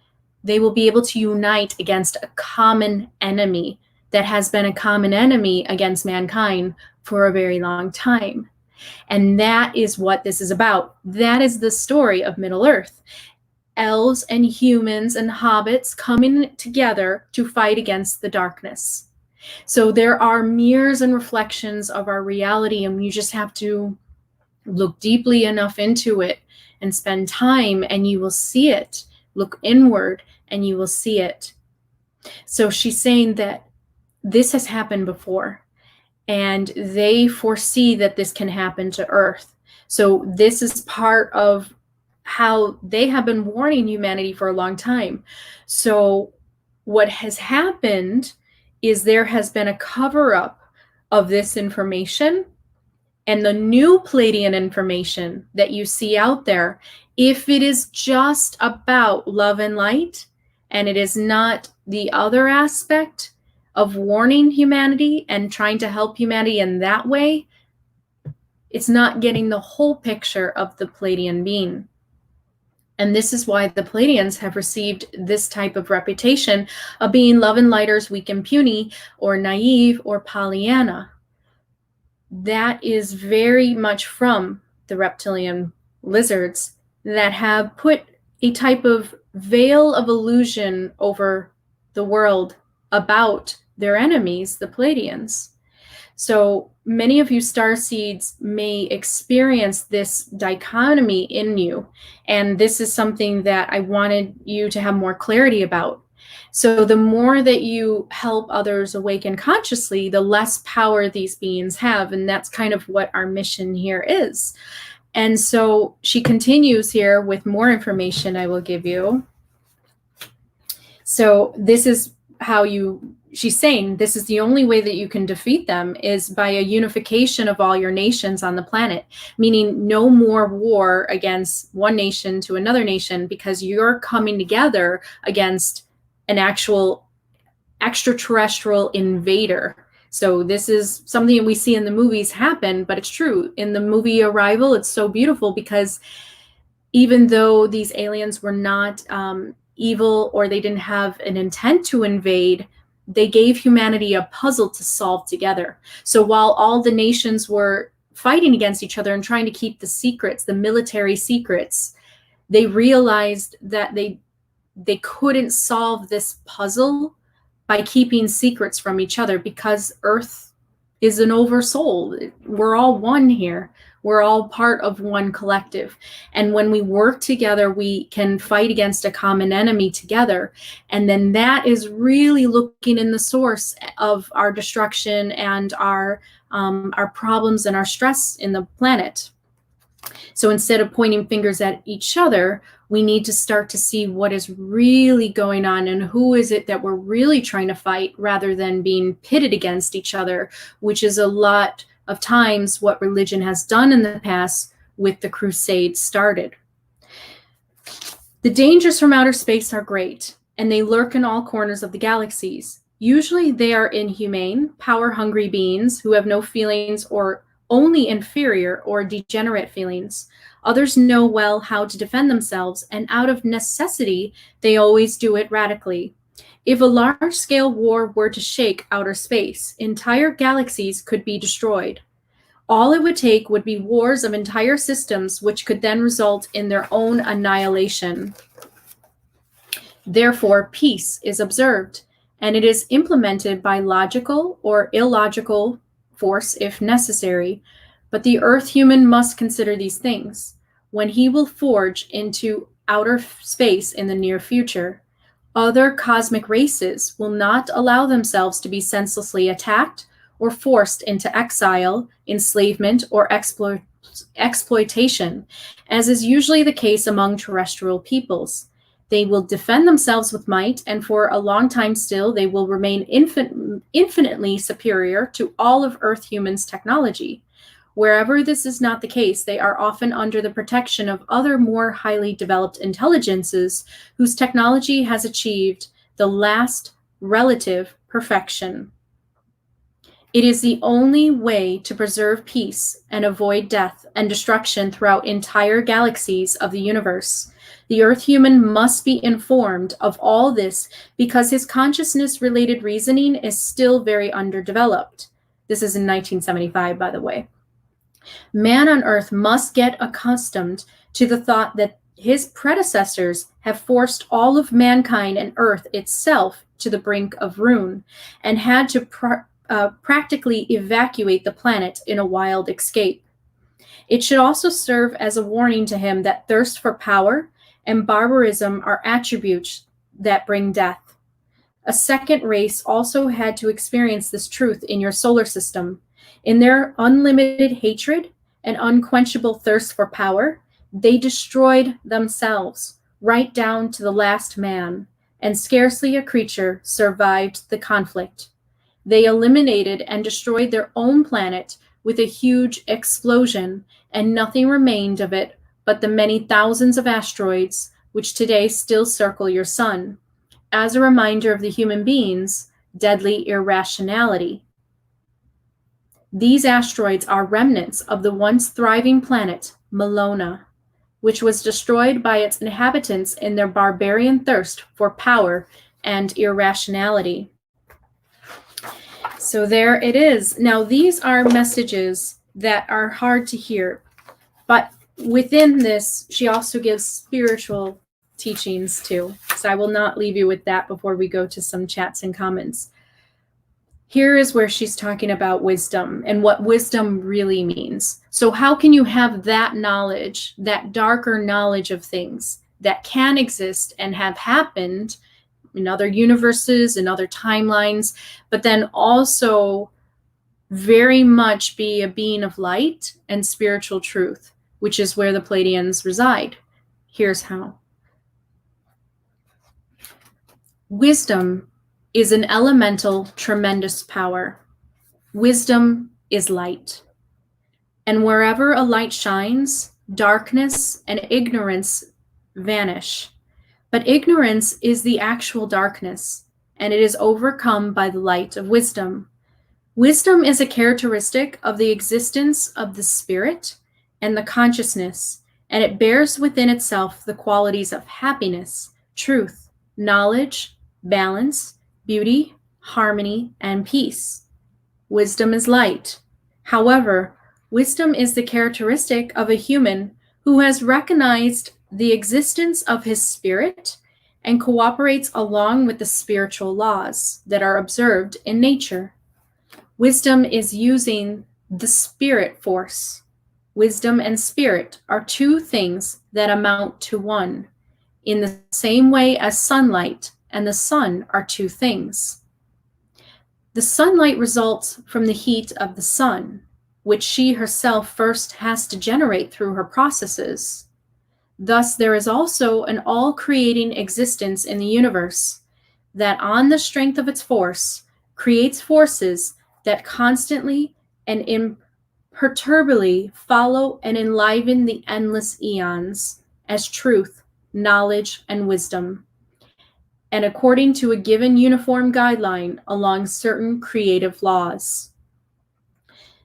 they will be able to unite against a common enemy that has been a common enemy against mankind for a very long time. And that is what this is about. That is the story of Middle-earth. Elves and humans and hobbits coming together to fight against the darkness. So there are mirrors and reflections of our reality, and you just have to look deeply enough into it and spend time, and you will see it. Look inward, and you will see it. So she's saying that this has happened before, and they foresee that this can happen to Earth. So this is part of how they have been warning humanity for a long time. So what has happened is there has been a cover-up of this information, and the new Pleiadian information that you see out there, if it is just about love and light, and it is not the other aspect of warning humanity and trying to help humanity in that way, it's not getting the whole picture of the Pleiadian being. And this is why the Pleiadians have received this type of reputation of being love and lighters, weak and puny, or naive, or Pollyanna. That is very much from the reptilian lizards that have put a type of veil of illusion over the world about their enemies, the Pleiadians. So many of you starseeds may experience this dichotomy in you, and this is something that I wanted you to have more clarity about. So the more that you help others awaken consciously, the less power these beings have, and that's kind of what our mission here is. And so she continues here with more information I will give you. So this is how she's saying this is the only way that you can defeat them is by a unification of all your nations on the planet, meaning no more war against one nation to another nation, because you're coming together against an actual extraterrestrial invader. So this is something we see in the movies happen, but it's true. In the movie Arrival, it's so beautiful because even though these aliens were not evil, or they didn't have an intent to invade, they gave humanity a puzzle to solve together. So while all the nations were fighting against each other and trying to keep the secrets, the military secrets, they realized that they couldn't solve this puzzle by keeping secrets from each other, because Earth is an oversoul. We're all one here. We're all part of one collective. And when we work together, we can fight against a common enemy together. And then that is really looking in the source of our destruction and our problems and our stress in the planet. So instead of pointing fingers at each other, we need to start to see what is really going on and who is it that we're really trying to fight, rather than being pitted against each other, which is a lot of times what religion has done in the past with the Crusades started. The dangers from outer space are great, and they lurk in all corners of the galaxies. Usually they are inhumane, power-hungry beings who have no feelings, or only inferior or degenerate feelings. Others know well how to defend themselves, and out of necessity, they always do it radically. If a large-scale war were to shake outer space, entire galaxies could be destroyed. All it would take would be wars of entire systems, which could then result in their own annihilation. Therefore, peace is observed, and it is implemented by logical or illogical force if necessary, but the Earth human must consider these things when he will forge into outer space in the near future. Other cosmic races will not allow themselves to be senselessly attacked or forced into exile, enslavement, or exploitation, as is usually the case among terrestrial peoples. They will defend themselves with might, and for a long time still, they will remain infinitely superior to all of Earth humans' technology. Wherever this is not the case, they are often under the protection of other more highly developed intelligences whose technology has achieved the last relative perfection. It is the only way to preserve peace and avoid death and destruction throughout entire galaxies of the universe. The Earth human must be informed of all this because his consciousness-related reasoning is still very underdeveloped. This is in 1975, by the way. Man on Earth must get accustomed to the thought that his predecessors have forced all of mankind and Earth itself to the brink of ruin and had to practically evacuate the planet in a wild escape. It should also serve as a warning to him that thirst for power and barbarism are attributes that bring death. A second race also had to experience this truth in your solar system. In their unlimited hatred and unquenchable thirst for power, they destroyed themselves, right down to the last man, and scarcely a creature survived the conflict. They eliminated and destroyed their own planet with a huge explosion, and nothing remained of it but the many thousands of asteroids which today still circle your sun, as a reminder of the human being's deadly irrationality. These asteroids are remnants of the once thriving planet, Melona, which was destroyed by its inhabitants in their barbarian thirst for power and irrationality. So there it is. Now, these are messages that are hard to hear, but within this, she also gives spiritual teachings too. So I will not leave you with that before we go to some chats and comments. Here is where she's talking about wisdom and what wisdom really means. So how can you have that knowledge, that darker knowledge of things that can exist and have happened in other universes and other timelines, but then also very much be a being of light and spiritual truth, which is where the Pleiadians reside? Here's how. Wisdom is an elemental, tremendous power. Wisdom is light. And wherever a light shines, darkness and ignorance vanish. But ignorance is the actual darkness, and it is overcome by the light of wisdom. Wisdom is a characteristic of the existence of the spirit and the consciousness, and it bears within itself the qualities of happiness, truth, knowledge, balance, beauty, harmony, and peace. Wisdom is light. However, wisdom is the characteristic of a human who has recognized the existence of his spirit and cooperates along with the spiritual laws that are observed in nature. Wisdom is using the spirit force. Wisdom and spirit are two things that amount to one, in the same way as sunlight and the sun are two things. The sunlight results from the heat of the sun, which she herself first has to generate through her processes. Thus, there is also an all-creating existence in the universe that, on the strength of its force, creates forces that constantly and imperturbably follow and enliven the endless eons as truth, knowledge, and wisdom, and according to a given uniform guideline along certain creative laws.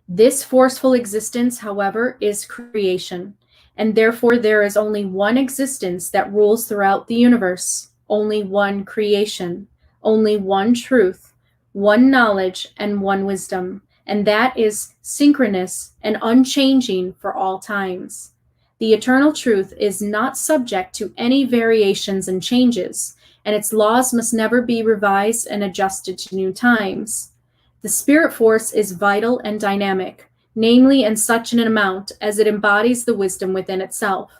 This forceful existence, however, is creation, and therefore there is only one existence that rules throughout the universe, only one creation, only one truth, one knowledge, and one wisdom, and that is synchronous and unchanging for all times. The eternal truth is not subject to any variations and changes, and its laws must never be revised and adjusted to new times. The spirit force is vital and dynamic, namely in such an amount as it embodies the wisdom within itself.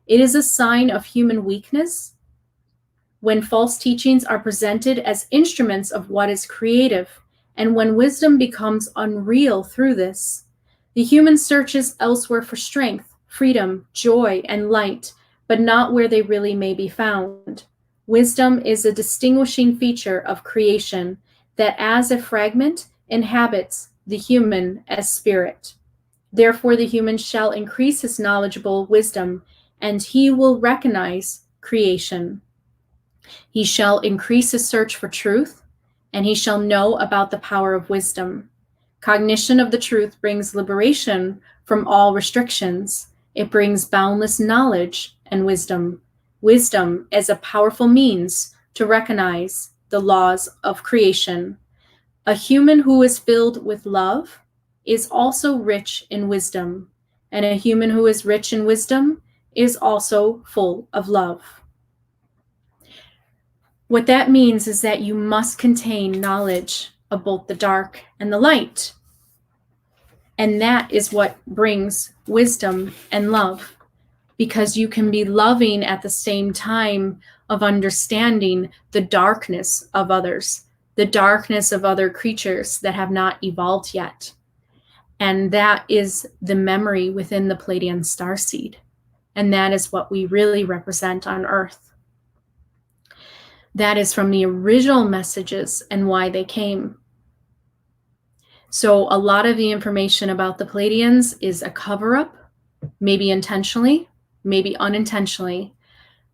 It is a sign of human weakness when false teachings are presented as instruments of what is creative, and when wisdom becomes unreal through this. The human searches elsewhere for strength, freedom, joy, and light, but not where they really may be found. Wisdom is a distinguishing feature of creation that, as a fragment, inhabits the human as spirit. Therefore, the human shall increase his knowledgeable wisdom, and he will recognize creation. He shall increase his search for truth, and he shall know about the power of wisdom. Cognition of the truth brings liberation from all restrictions. It brings boundless knowledge and wisdom. Wisdom as a powerful means to recognize the laws of creation. A human who is filled with love is also rich in wisdom, and a human who is rich in wisdom is also full of love. What that means is that you must contain knowledge of both the dark and the light. And that is what brings wisdom and love, because you can be loving at the same time of understanding the darkness of others, the darkness of other creatures that have not evolved yet. And that is the memory within the Pleiadian starseed. And that is what we really represent on Earth. That is from the original messages and why they came. So a lot of the information about the Pleiadians is a cover-up, maybe intentionally, maybe unintentionally,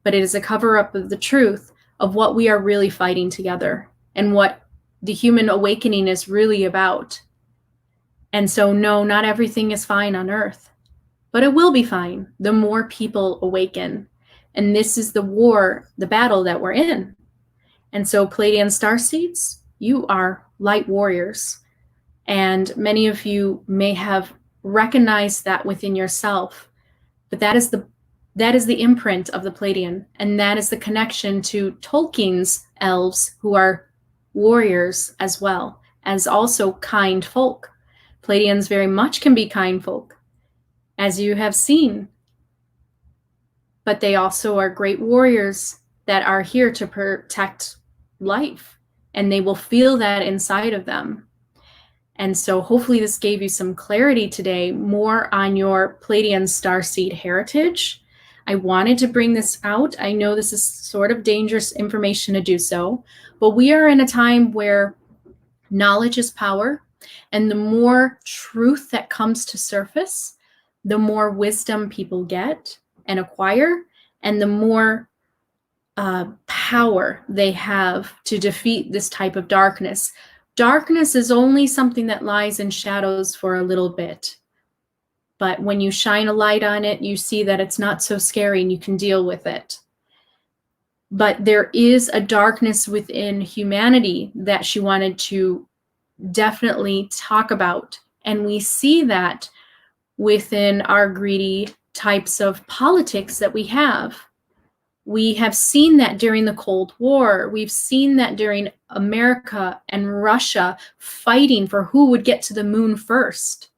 but it is a cover-up of the truth of what we are really fighting together and what the human awakening is really about. And so, no, not everything is fine on Earth, but it will be fine the more people awaken. And this is the war, the battle that we're in. And so, Pleiadian starseeds, you are light warriors. And many of you may have recognized that within yourself, but that is the imprint of the Pleiadian, and that is the connection to Tolkien's elves, who are warriors as well as also kind folk. Pleiadians very much can be kind folk, as you have seen, but they also are great warriors that are here to protect life, and they will feel that inside of them. And so hopefully this gave you some clarity today, more on your Pleiadian starseed heritage. I wanted to bring this out. I know this is sort of dangerous information to do so, but we are in a time where knowledge is power, and the more truth that comes to surface, the more wisdom people get and acquire, and the more power they have to defeat this type of darkness. Darkness is only something that lies in shadows for a little bit. But when you shine a light on it, you see that it's not so scary and you can deal with it. But there is a darkness within humanity that she wanted to definitely talk about. And we see that within our greedy types of politics that we have. We have seen that during the Cold War. We've seen that during America and Russia fighting for who would get to the moon first.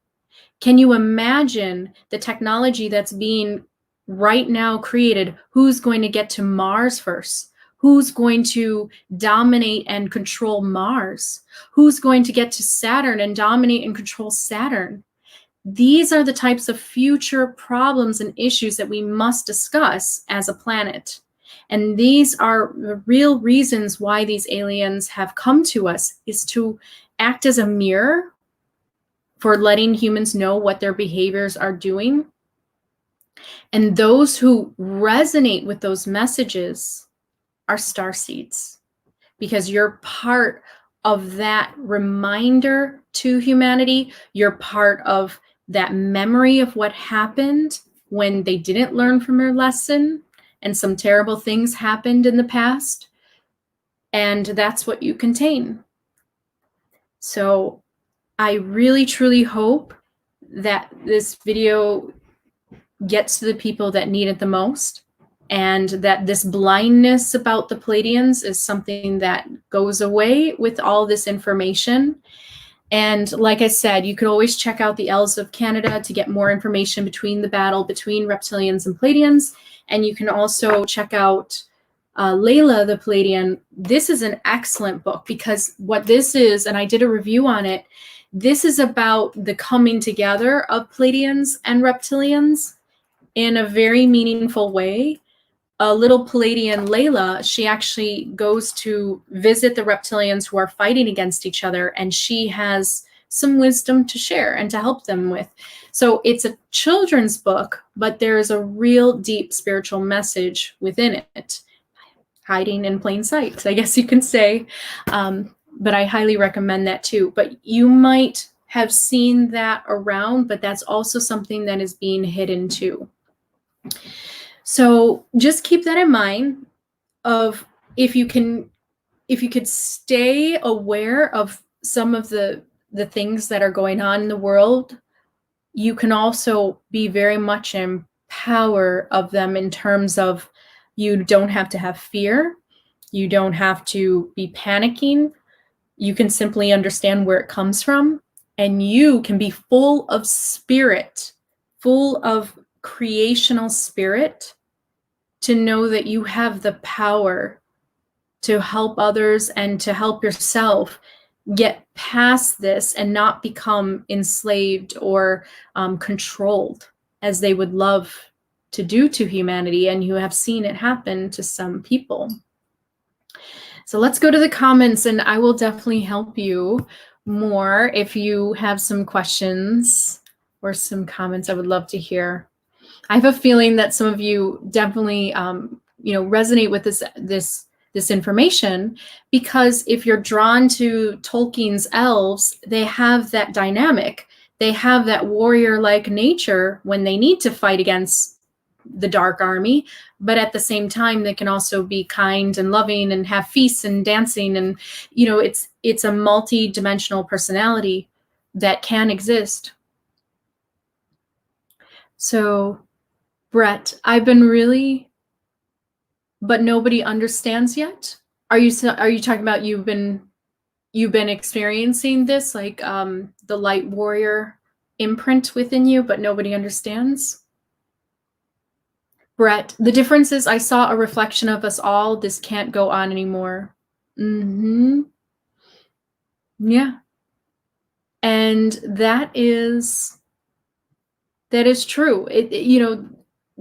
Can you imagine the technology that's being right now created? Who's going to get to Mars first? Who's going to dominate and control Mars? Who's going to get to Saturn and dominate and control Saturn? These are the types of future problems and issues that we must discuss as a planet. And these are the real reasons why these aliens have come to us, is to act as a mirror for letting humans know what their behaviors are doing. And those who resonate with those messages are starseeds, because you're part of that reminder to humanity. You're part of that memory of what happened when they didn't learn from their lesson and some terrible things happened in the past. And that's what you contain. So I really, truly hope that this video gets to the people that need it the most, and that this blindness about the Pleiadians is something that goes away with all this information. And like I said, you could always check out the Elves of Canada to get more information between the battle between reptilians and Pleiadians. And you can also check out Layla the Pleiadian, this is an excellent book because what this is, and I did a review on it, this is about the coming together of Pleiadians and reptilians in a very meaningful way. A little Pleiadian, Layla, she actually goes to visit the reptilians who are fighting against each other, and she has some wisdom to share and to help them with. So it's a children's book, but there's a real deep spiritual message within it, hiding in plain sight, I guess you can say. But I highly recommend that too. But you might have seen that around, but that's also something that is being hidden too. So just keep that in mind of if you could stay aware of some of the things that are going on in the world, you can also be very much in power of them in terms of you don't have to have fear. You don't have to be panicking. You can simply understand where it comes from, and you can be full of spirit, full of creational spirit, to know that you have the power to help others and to help yourself get past this and not become enslaved or controlled as they would love to do to humanity. And you have seen it happen to some people. So let's go to the comments, and I will definitely help you more if you have some questions or some comments. I would love to hear. I have a feeling that some of you definitely, resonate with this information, because if you're drawn to Tolkien's elves, they have that dynamic. They have that warrior-like nature when they need to fight against the dark army, but at the same time, they can also be kind and loving and have feasts and dancing. And, it's a multi-dimensional personality that can exist. So, Brett, I've been but nobody understands yet. Are you talking about you've been experiencing this, like the light warrior imprint within you, but nobody understands? Brett, the difference is I saw a reflection of us all. This can't go on anymore. Yeah. And that is true.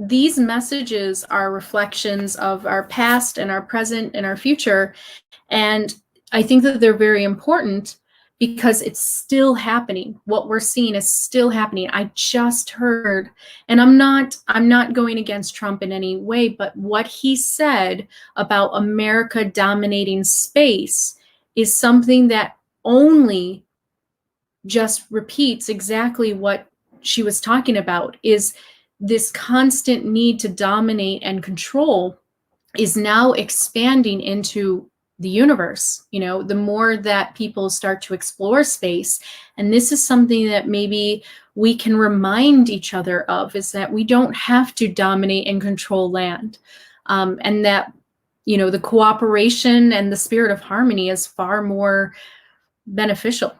These messages are reflections of our past and our present and our future. And I think that they're very important because it's still happening. What we're seeing is still happening. I just heard, and I'm not going against Trump in any way, but what he said about America dominating space is something that only just repeats exactly what she was talking about, is this constant need to dominate and control is now expanding into the universe. The more that people start to explore space, and this is something that maybe we can remind each other of, is that we don't have to dominate and control land, and that the cooperation and the spirit of harmony is far more beneficial,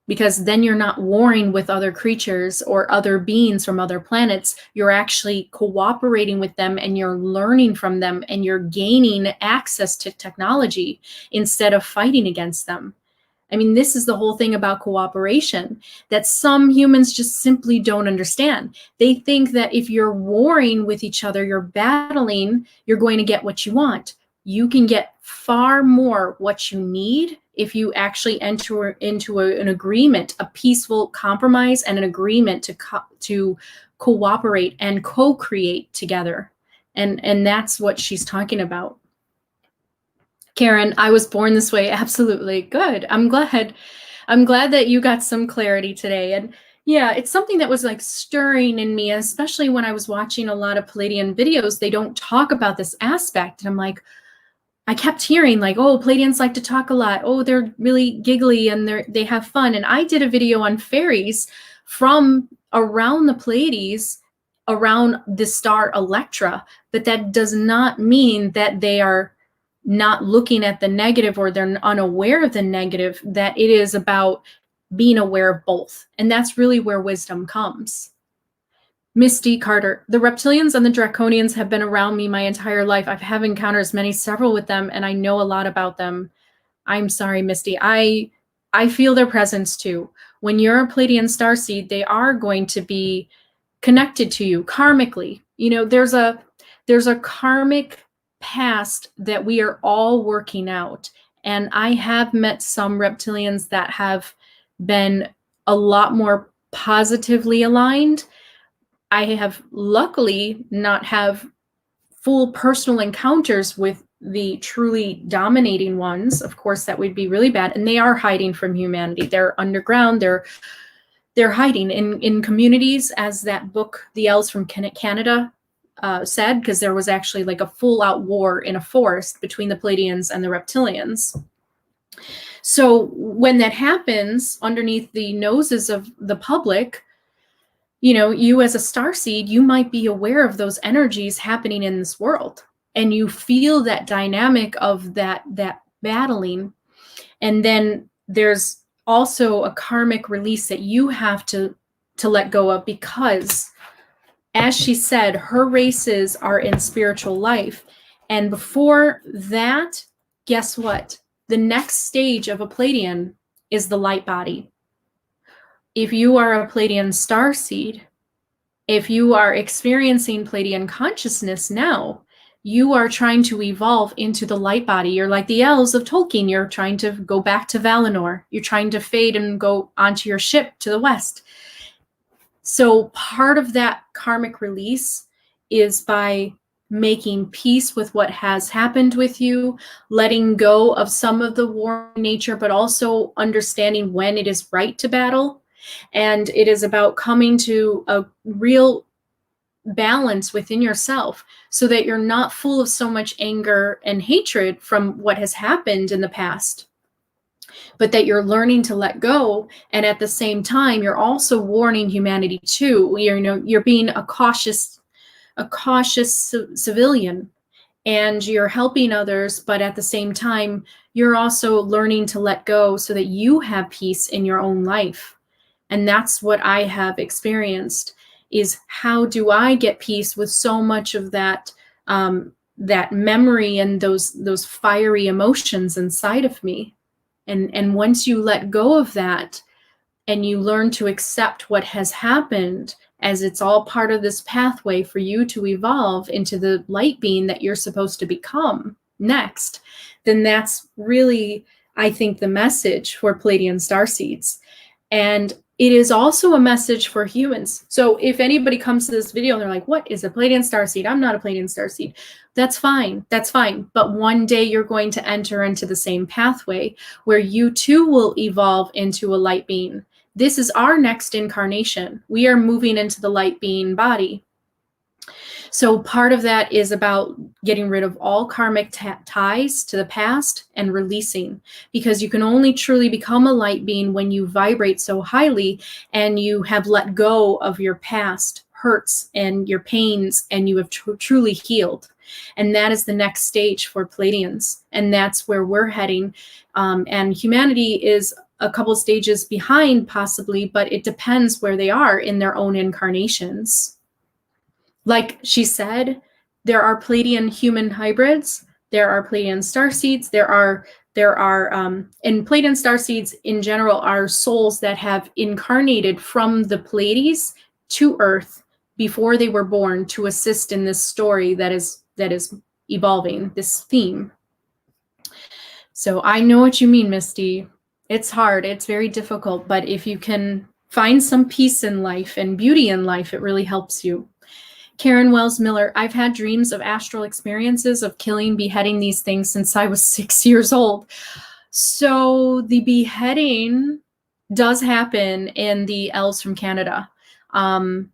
because then you're not warring with other creatures or other beings from other planets. You're actually cooperating with them, and you're learning from them, and you're gaining access to technology instead of fighting against them. I mean, this is the whole thing about cooperation that some humans just simply don't understand. They think that if you're warring with each other, you're battling, you're going to get what you want. You can get far more what you need if you actually enter into an agreement, a peaceful compromise and an agreement to cooperate and co-create together. And that's what she's talking about. Karen, I was born this way. Absolutely. Good. I'm glad that you got some clarity today. And yeah, it's something that was like stirring in me, especially when I was watching a lot of Pleiadian videos. They don't talk about this aspect. And I'm like, I kept hearing like, oh, Pleiadians like to talk a lot. Oh, they're really giggly and they have fun. And I did a video on fairies from around the Pleiades, around the star Electra, but that does not mean that they are not looking at the negative or they're unaware of the negative, that it is about being aware of both. And that's really where wisdom comes. Misty Carter. The reptilians and the draconians have been around me my entire life. I've had encounters, several with them, and I know a lot about them. I'm sorry, Misty. I feel their presence too. When you're a Pleiadian starseed, they are going to be connected to you karmically. You know, there's a karmic past that we are all working out. And I have met some reptilians that have been a lot more positively aligned. I have luckily not have full personal encounters with the truly dominating ones. Of course, that would be really bad. And they are hiding from humanity. They're underground. They're hiding in communities, as that book, The Elves from Canada, said, because there was actually like a full-out war in a forest between the Pleiadians and the reptilians. So when that happens underneath the noses of the public, you know, you as a starseed, you might be aware of those energies happening in this world, and you feel that dynamic of that battling. And then there's also a karmic release that you have to let go of, because, as she said, her races are in spiritual life. And before that, guess what? The next stage of a Pleiadian is the light body. If you are a Pleiadian starseed, if you are experiencing Pleiadian consciousness now, you are trying to evolve into the light body. You're like the elves of Tolkien. You're trying to go back to Valinor. You're trying to fade and go onto your ship to the west. So part of that karmic release is by making peace with what has happened with you, letting go of some of the war nature, but also understanding when it is right to battle. And it is about coming to a real balance within yourself, so that you're not full of so much anger and hatred from what has happened in the past, but that you're learning to let go. And at the same time, you're also warning humanity too. You're being a cautious civilian, and you're helping others, but at the same time, you're also learning to let go so that you have peace in your own life. And that's what I have experienced, is how do I get peace with so much of that that memory and those fiery emotions inside of me. And once you let go of that and you learn to accept what has happened, as it's all part of this pathway for you to evolve into the light being that you're supposed to become next, then that's really, I think, the message for Pleiadian starseeds. And it is also a message for humans. So if anybody comes to this video and they're like, what is a Pleiadian starseed? I'm not a Pleiadian starseed. That's fine. That's fine. But one day you're going to enter into the same pathway where you too will evolve into a light being. This is our next incarnation. We are moving into the light being body. So part of that is about getting rid of all karmic ties to the past and releasing, because you can only truly become a light being when you vibrate so highly and you have let go of your past hurts and your pains, and you have truly healed. And that is the next stage for Pleiadians. And that's where we're heading. And humanity is a couple stages behind possibly, but it depends where they are in their own incarnations. Like she said, there are Pleiadian human hybrids, there are Pleiadian starseeds, there are and Pleiadian starseeds in general are souls that have incarnated from the Pleiades to Earth before they were born to assist in this story that is evolving, this theme. So I know what you mean, Misty. It's hard, it's very difficult, but if you can find some peace in life and beauty in life, it really helps you. Karen Wells Miller, I've had dreams of astral experiences of killing, beheading these things since I was 6 years old. So the beheading does happen in the Elves from Canada. I'm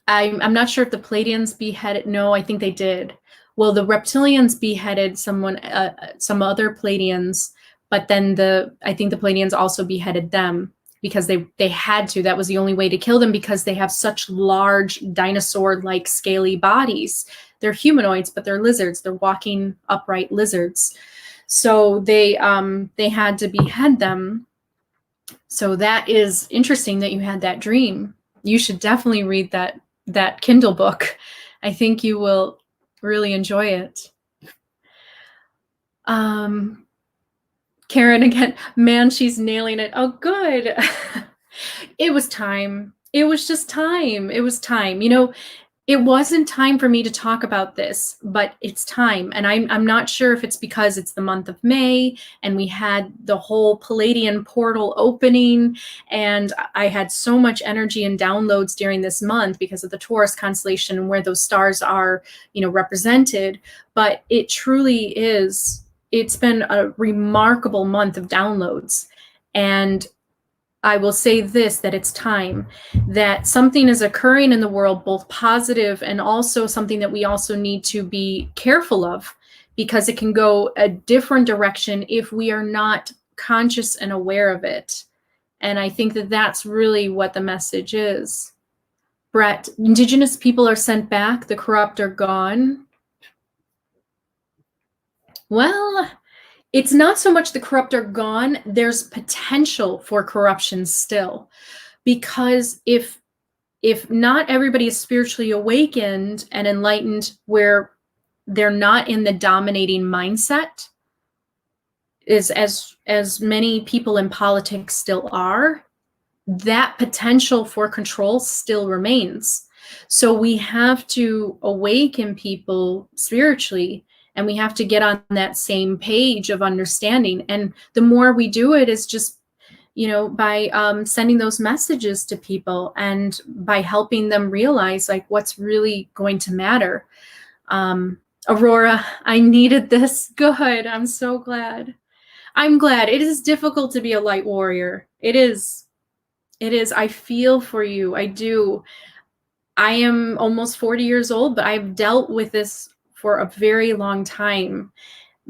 not sure if the Pleiadians beheaded. No, I think they did. Well, the reptilians beheaded some other Pleiadians, but then I think the Pleiadians also beheaded them, because they had to. That was the only way to kill them, because they have such large dinosaur-like scaly bodies. They're humanoids, but they're lizards. They're walking upright lizards. So they had to behead them. So that is interesting that you had that dream. You should definitely read that that Kindle book. I think you will really enjoy it. Karen again, man, she's nailing it. Oh, good. It was time. It was just time. It was time. It wasn't time for me to talk about this, but it's time. And I'm not sure if it's because it's the month of May and we had the whole Pleiadian portal opening, and I had so much energy and downloads during this month because of the Taurus constellation and where those stars are, represented. But it truly is, it's been a remarkable month of downloads. And I will say this, that it's time, that something is occurring in the world, both positive and also something that we also need to be careful of, because it can go a different direction if we are not conscious and aware of it. And I think that that's really what the message is. Brett, Indigenous people are sent back, the corrupt are gone. Well, it's not so much the corrupt are gone, there's potential for corruption still. Because if not everybody is spiritually awakened and enlightened, where they're not in the dominating mindset, is as many people in politics still are, that potential for control still remains. So we have to awaken people spiritually, and we have to get on that same page of understanding. And the more we do it is just, by sending those messages to people and by helping them realize like what's really going to matter. Aurora, I needed this. Good. I'm so glad. I'm glad. It is difficult to be a light warrior. It is. It is. I feel for you. I do. I am almost 40 years old, but I've dealt with this for a very long time.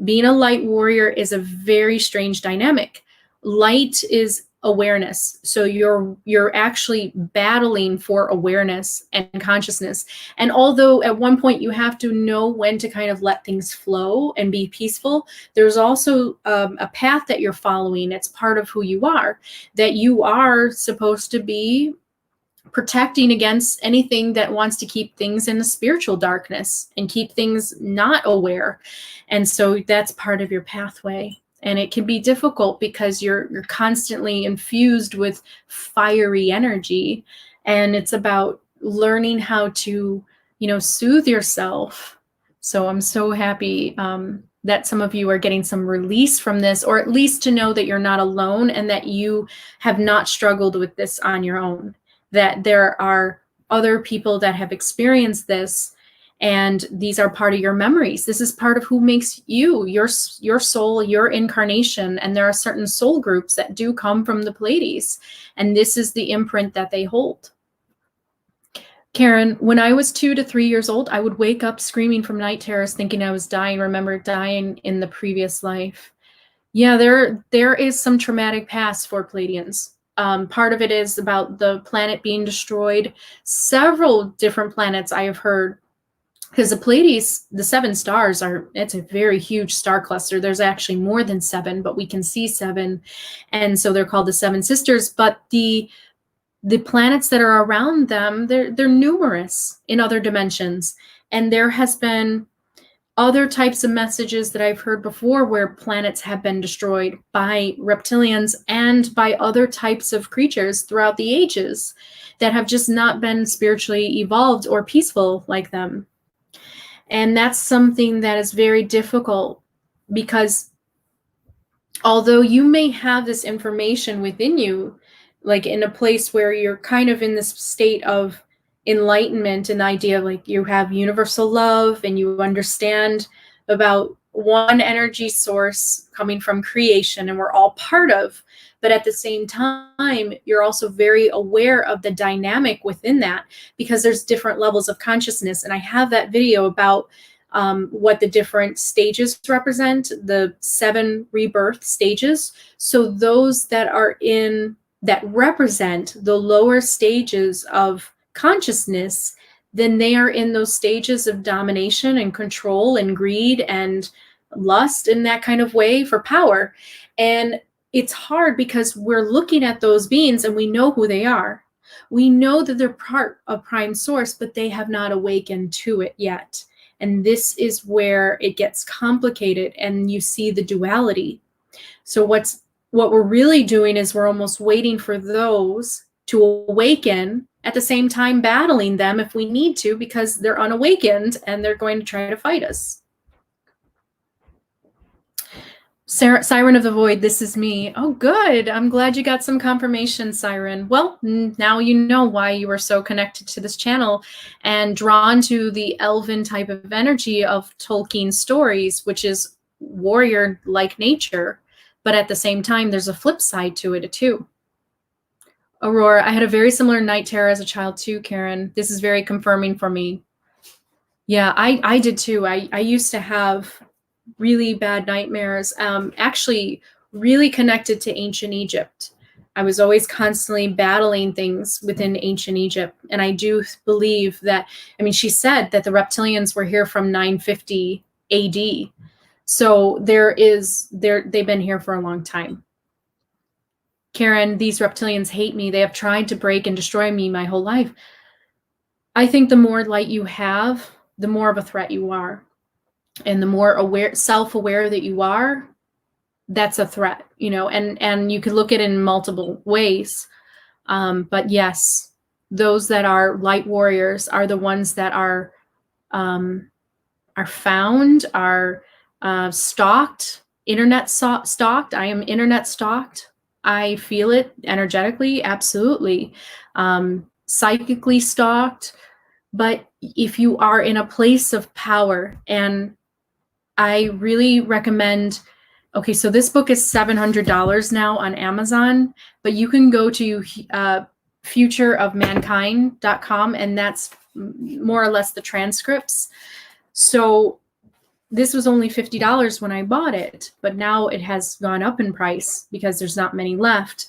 Being a light warrior is a very strange dynamic. Light is awareness. So you're actually battling for awareness and consciousness. And although at one point you have to know when to kind of let things flow and be peaceful, there's also a path that you're following. It's part of who you are, that you are supposed to be protecting against anything that wants to keep things in a spiritual darkness and keep things not aware. And so that's part of your pathway. And it can be difficult because you're constantly infused with fiery energy. And it's about learning how to, soothe yourself. So I'm so happy that some of you are getting some release from this, or at least to know that you're not alone and that you have not struggled with this on your own, that there are other people that have experienced this. And these are part of your memories. This is part of who makes you, your soul, your incarnation. And there are certain soul groups that do come from the Pleiades. And this is the imprint that they hold. Karen, when I was 2 to 3 years old, I would wake up screaming from night terrors, thinking I was dying. Remember dying in the previous life. Yeah, there is some traumatic past for Pleiadians. Part of it is about the planet being destroyed. Several different planets I have heard, because the Pleiades, the 7 stars it's a very huge star cluster. There's actually more than 7, but we can see 7. And so they're called the 7 sisters. But the planets that are around them, they're numerous in other dimensions. And there has been other types of messages that I've heard before where planets have been destroyed by reptilians and by other types of creatures throughout the ages that have just not been spiritually evolved or peaceful like them. And that's something that is very difficult, because although you may have this information within you, like in a place where you're kind of in this state of enlightenment, an idea of like you have universal love and you understand about one energy source coming from creation and we're all part of, but at the same time, you're also very aware of the dynamic within that, because there's different levels of consciousness. And I have that video about what the different stages represent, the 7 rebirth stages. So those that represent the lower stages of consciousness, then they are in those stages of domination and control and greed and lust in that kind of way for power. And it's hard because we're looking at those beings and we know who they are. We know that they're part of Prime Source, but they have not awakened to it yet. And this is where it gets complicated and you see the duality. So what we're really doing is we're almost waiting for those to awaken, at the same time battling them if we need to, because they're unawakened and they're going to try to fight us. Siren of the Void, this is me. Oh, good. I'm glad you got some confirmation, Siren. Well, now you know why you were so connected to this channel and drawn to the elven type of energy of Tolkien's stories, which is warrior-like nature. But at the same time, there's a flip side to it, too. Aurora, I had a very similar night terror as a child, too, Karen. This is very confirming for me. Yeah, I did, too. I used to have really bad nightmares, actually really connected to ancient Egypt. I was always constantly battling things within ancient Egypt. And I do believe that, I mean, she said that the reptilians were here from 950 AD. So they've been here for a long time. Karen, these reptilians hate me. They have tried to break and destroy me my whole life. I think the more light you have, the more of a threat you are. And the more self-aware that you are, that's a threat, you know, and you could look at it in multiple ways. But yes, those that are light warriors are the ones that are found, are stalked, internet stalked. I am internet stalked. I feel it energetically, absolutely. Psychically stalked. But if you are in a place of power, and I really recommend, okay, so this book is $700 now on Amazon, but you can go to futureofmankind.com, and that's more or less the transcripts. So this was only $50 when I bought it, but now it has gone up in price because there's not many left.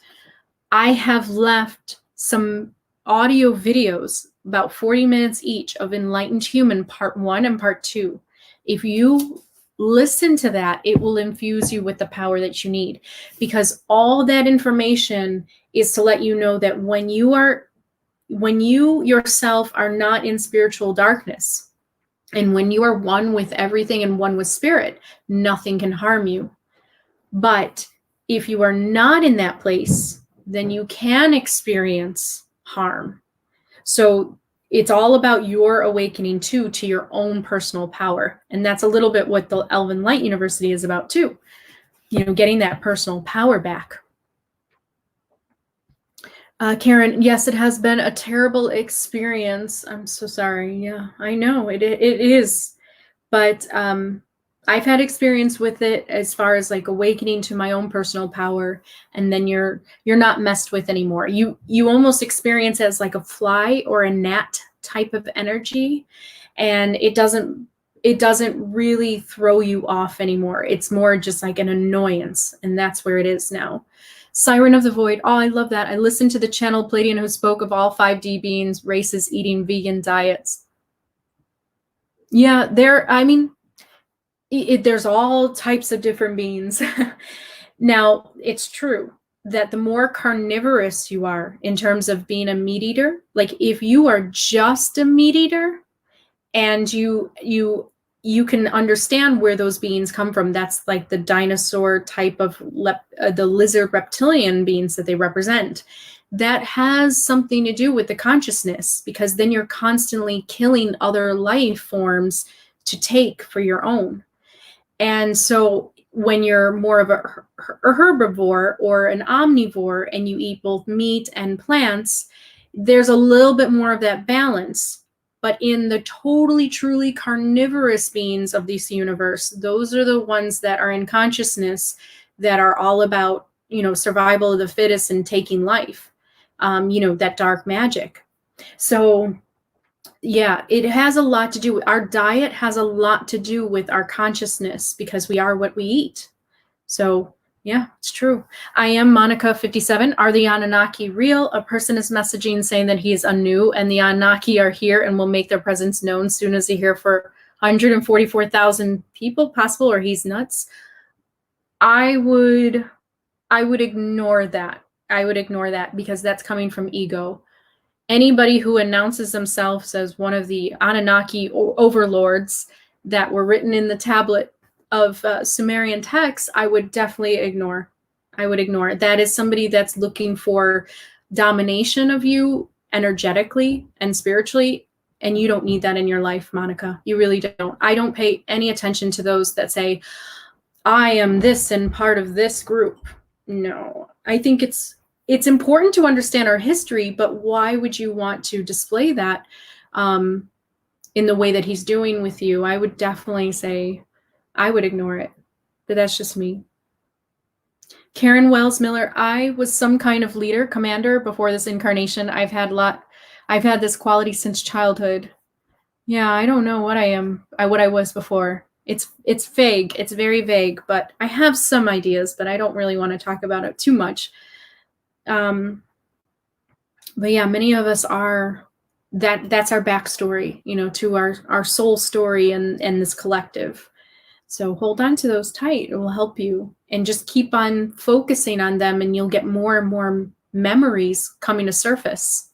I have left some audio videos, about 40 minutes each, of Enlightened Human Part 1 and Part 2. If you listen to that, it will infuse you with the power that you need, because all that information is to let you know that when you yourself are not in spiritual darkness, and when you are one with everything and one with spirit, nothing can harm you. But if you are not in that place, then you can experience harm. So it's all about your awakening to your own personal power. And that's a little bit what the Elven Light University is about too. You know, getting that personal power back. Karen, yes, it has been a terrible experience. I'm so sorry. Yeah, I know it is. But I've had experience with it as far as like awakening to my own personal power, and then you're not messed with anymore. You almost experience it as like a fly or a gnat type of energy, and it doesn't really throw you off anymore. It's more just like an annoyance, and that's where it is now. Siren of the Void. Oh, I love that. I listened to the channel Pleiadian who spoke of all 5D beings, races eating vegan diets. Yeah, there's all types of different beings. Now, it's true that the more carnivorous you are in terms of being a meat eater, like if you are just a meat eater and you can understand where those beings come from, that's like the dinosaur type of the lizard reptilian beings that they represent. That has something to do with the consciousness, because then you're constantly killing other life forms to take for your own. And so when you're more of a herbivore or an omnivore and you eat both meat and plants, there's a little bit more of that balance. But in the totally, truly carnivorous beings of this universe, those are the ones that are in consciousness, that are all about, survival of the fittest and taking life, that dark magic. So yeah, it has a lot to do with our diet, has a lot to do with our consciousness, because we are what we eat. So yeah, it's true. I am Monica57. Are the Anunnaki real? A person is messaging saying that he is Anu, and the Anunnaki are here and will make their presence known soon as they hear for 144,000 people possible, or he's nuts. I would ignore that. I would ignore that, because that's coming from ego. Anybody who announces themselves as one of the Anunnaki overlords that were written in the tablet of Sumerian texts, I would definitely ignore. I would ignore. That is somebody that's looking for domination of you energetically and spiritually, and you don't need that in your life, Monica. You really don't. I don't pay any attention to those that say, I am this and part of this group. No, I think it's important to understand our history, but why would you want to display that in the way that he's doing with you? I would definitely say I would ignore it, but that's just me. Karen Wells Miller, I was some kind of leader, commander before this incarnation. I've had this quality since childhood. Yeah, I don't know what I am, what I was before. It's vague. It's very vague, but I have some ideas, but I don't really want to talk about it too much. But yeah, many of us are that's our backstory, to our soul story and this collective. So hold on to those tight. It will help you, and just keep on focusing on them, and you'll get more and more memories coming to surface.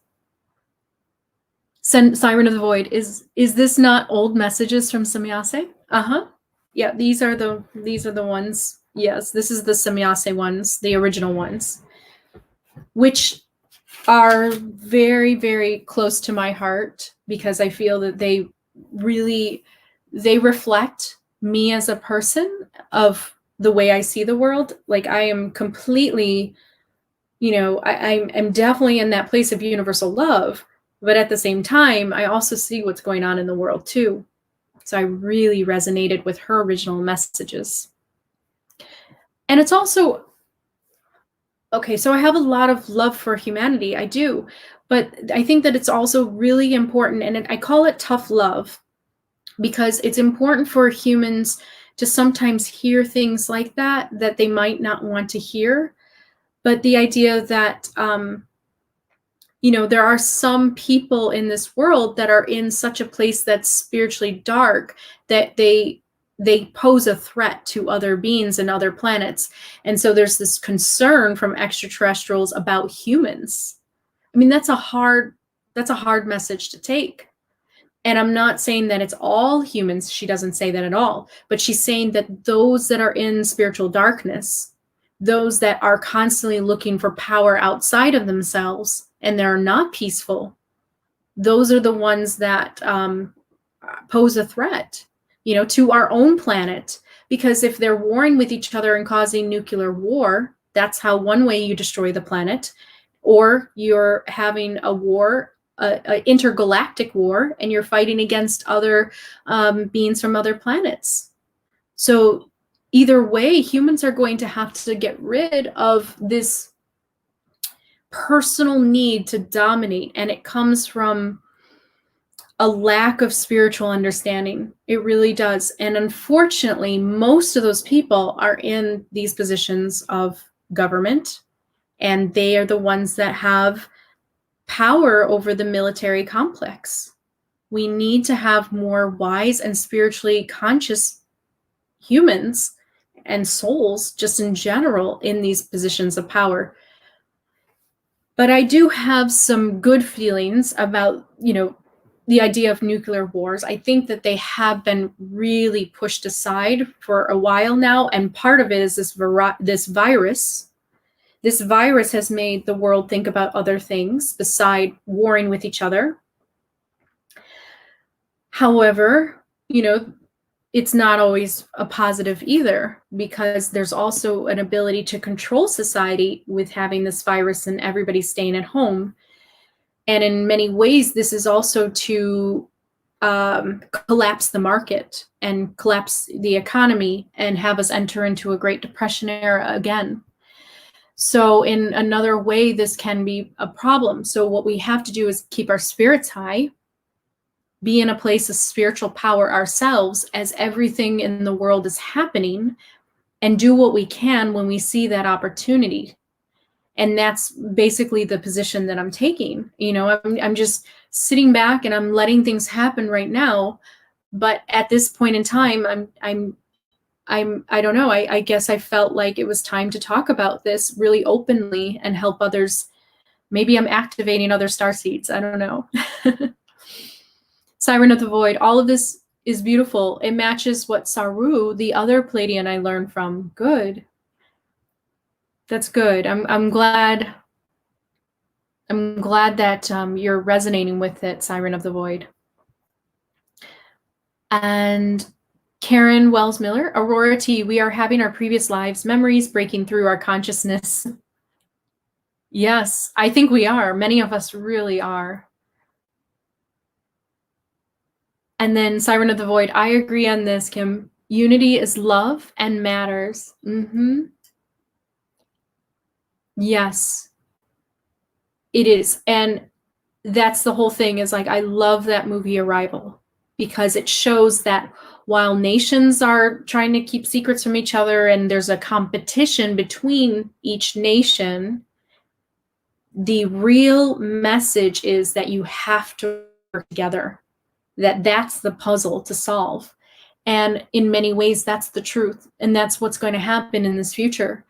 Siren of the Void, is this not old messages from Semjase? Yeah, these are the ones. Yes, this is the Semjase ones, the original ones, which are very, very close to my heart, because I feel that they reflect me as a person, of the way I see the world. Like, I am completely, I'm definitely in that place of universal love, but at the same time, I also see what's going on in the world too. So I really resonated with her original messages. And it's also, okay, so I have a lot of love for humanity. I do. But I think that it's also really important, and I call it tough love, because it's important for humans to sometimes hear things like that they might not want to hear. But the idea that, there are some people in this world that are in such a place that's spiritually dark, that they pose a threat to other beings and other planets. And so there's this concern from extraterrestrials about humans. I mean, that's a hard message to take. And I'm not saying that it's all humans. She doesn't say that at all. But she's saying that those that are in spiritual darkness, those that are constantly looking for power outside of themselves, and they're not peaceful, those are the ones that pose a threat, to our own planet. Because if they're warring with each other and causing nuclear war, that's how one way you destroy the planet. Or you're having a war, an intergalactic war, and you're fighting against other beings from other planets. So either way, humans are going to have to get rid of this personal need to dominate, and it comes from a lack of spiritual understanding. It really does. And unfortunately, most of those people are in these positions of government, and they are the ones that have power over the military complex. We need to have more wise and spiritually conscious humans and souls, just in general, in these positions of power. But I do have some good feelings about, the idea of nuclear wars. I think that they have been really pushed aside for a while now, and part of it is this virus. This virus has made the world think about other things beside warring with each other. However, it's not always a positive either, because there's also an ability to control society with having this virus and everybody staying at home. And in many ways, this is also to collapse the market and collapse the economy and have us enter into a Great Depression era again. So in another way, this can be a problem. So what we have to do is keep our spirits high, be in a place of spiritual power ourselves as everything in the world is happening, and do what we can when we see that opportunity. And that's basically the position that I'm taking. I'm just sitting back and I'm letting things happen right now. But at this point in time, I don't know. I guess I felt like it was time to talk about this really openly and help others Maybe I'm activating other starseeds. I don't know. Siren of the Void. All of this is beautiful. It matches what Saru, the other Pleiadian I learned from. Good. That's good. I'm glad. I'm glad that you're resonating with it, Siren of the Void. And Karen Wells Miller, Aurora T, we are having our previous lives memories breaking through our consciousness. Yes, I think we are. Many of us really are. And then Siren of the Void, I agree on this, Kim. Unity is love and matters. Mm-hmm. Yes, it is. And that's the whole thing, is like, I love that movie Arrival, because it shows that while nations are trying to keep secrets from each other and there's a competition between each nation, the real message is that you have to work together, that's the puzzle to solve. And in many ways, that's the truth. And that's what's going to happen in this future.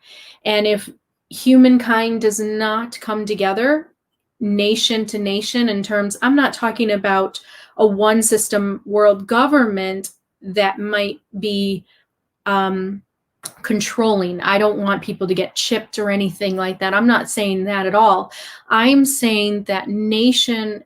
And if humankind does not come together, nation to nation, in terms, I'm not talking about a one system world government that might be controlling. I don't want people to get chipped or anything like that. I'm not saying that at all. I'm saying that nation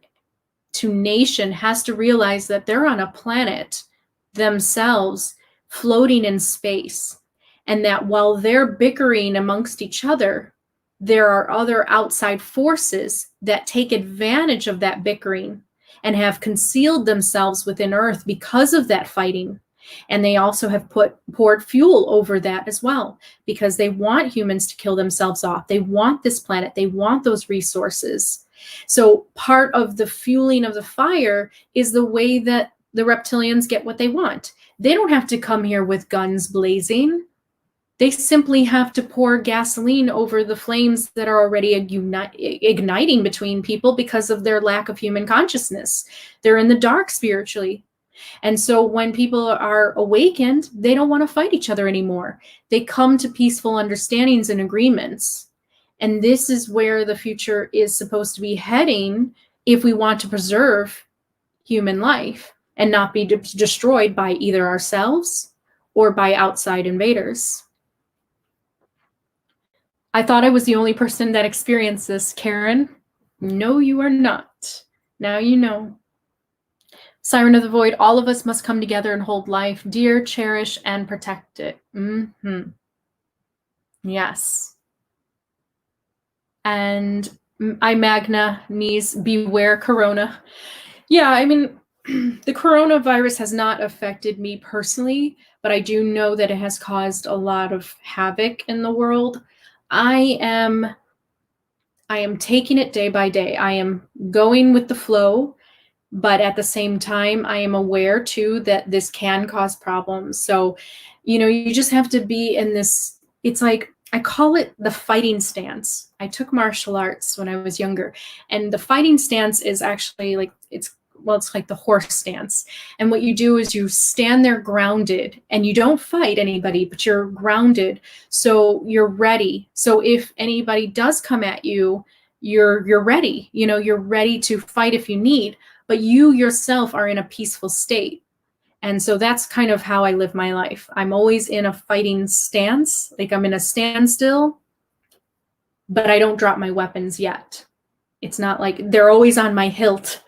to nation has to realize that they're on a planet themselves, floating in space, and that while they're bickering amongst each other, there are other outside forces that take advantage of that bickering and have concealed themselves within Earth because of that fighting. And they also have poured fuel over that as well, because they want humans to kill themselves off. They want this planet. They want those resources. So part of the fueling of the fire is the way that the reptilians get what they want. They don't have to come here with guns blazing. They simply have to pour gasoline over the flames that are already igniting between people because of their lack of human consciousness. They're in the dark spiritually. And so when people are awakened, they don't want to fight each other anymore. They come to peaceful understandings and agreements. And this is where the future is supposed to be heading if we want to preserve human life and not be destroyed by either ourselves or by outside invaders. I thought I was the only person that experienced this, Karen. No, you are not. Now you know. Siren of the Void, all of us must come together and hold life dear, cherish, and protect it. Mm-hmm. Yes. And I Magna needs beware corona. Yeah, I mean, the coronavirus has not affected me personally, but I do know that it has caused a lot of havoc in the world. I am taking it day by day. I am going with the flow. But at the same time, I am aware too that this can cause problems. So, you just have to be in this, it's like, I call it the fighting stance. I took martial arts when I was younger, and the fighting stance is actually like, it's like the horse stance. And what you do is you stand there grounded, and you don't fight anybody, but you're grounded. So you're ready. So if anybody does come at you, you're ready. You're ready to fight if you need. But you yourself are in a peaceful state. And so that's kind of how I live my life. I'm always in a fighting stance, like I'm in a standstill, but I don't drop my weapons yet. It's not like they're always on my hilt,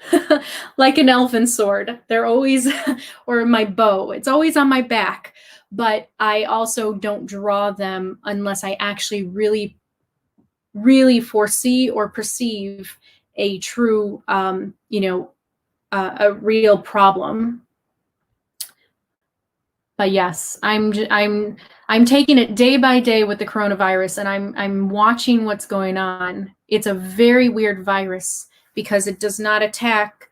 like an elfin sword. They're always, or my bow, it's always on my back. But I also don't draw them unless I actually really, really foresee or perceive a true, a real problem. But yes, I'm taking it day by day with the coronavirus, and I'm watching what's going on. It's a very weird virus because it does not attack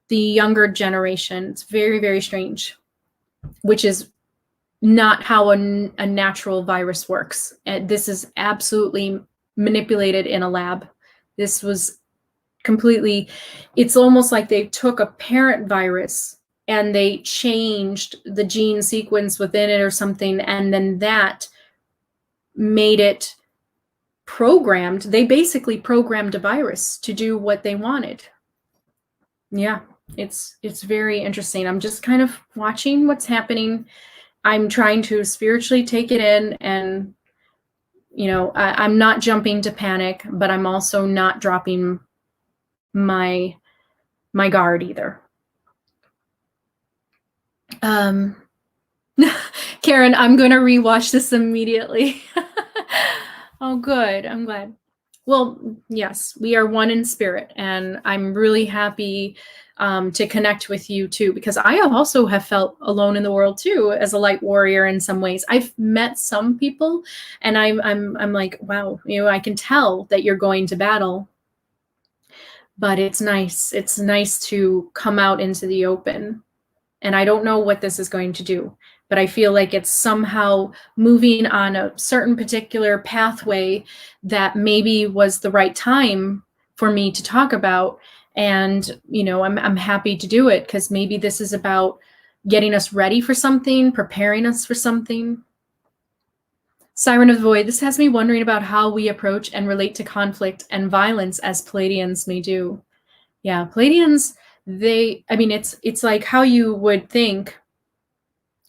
the younger generation. It's very, very strange, which is not how a natural virus works. And this is absolutely manipulated in a lab. This was completely, it's almost like they took a parent virus and they changed the gene sequence within it or something, and then that made it programmed. They basically programmed a virus to do what they wanted. Yeah, it's very interesting. I'm just kind of watching what's happening. I'm trying to spiritually take it in, and I'm not jumping to panic, but I'm also not dropping my guard either. Karen, I'm going to rewatch this immediately. Oh, good. I'm glad. Well, yes, we are one in spirit, and I'm really happy to connect with you too, because I also have felt alone in the world too, as a light warrior in some ways. I've met some people, and I'm like, wow, I can tell that you're going to battle, but it's nice. It's nice to come out into the open. And I don't know what this is going to do, but I feel like it's somehow moving on a certain particular pathway that maybe was the right time for me to talk about. And, I'm happy to do it, because maybe this is about getting us ready for something, preparing us for something. Siren of the Void, this has me wondering about how we approach and relate to conflict and violence as Pleiadians may do. Yeah, Pleiadians, it's like how you would think.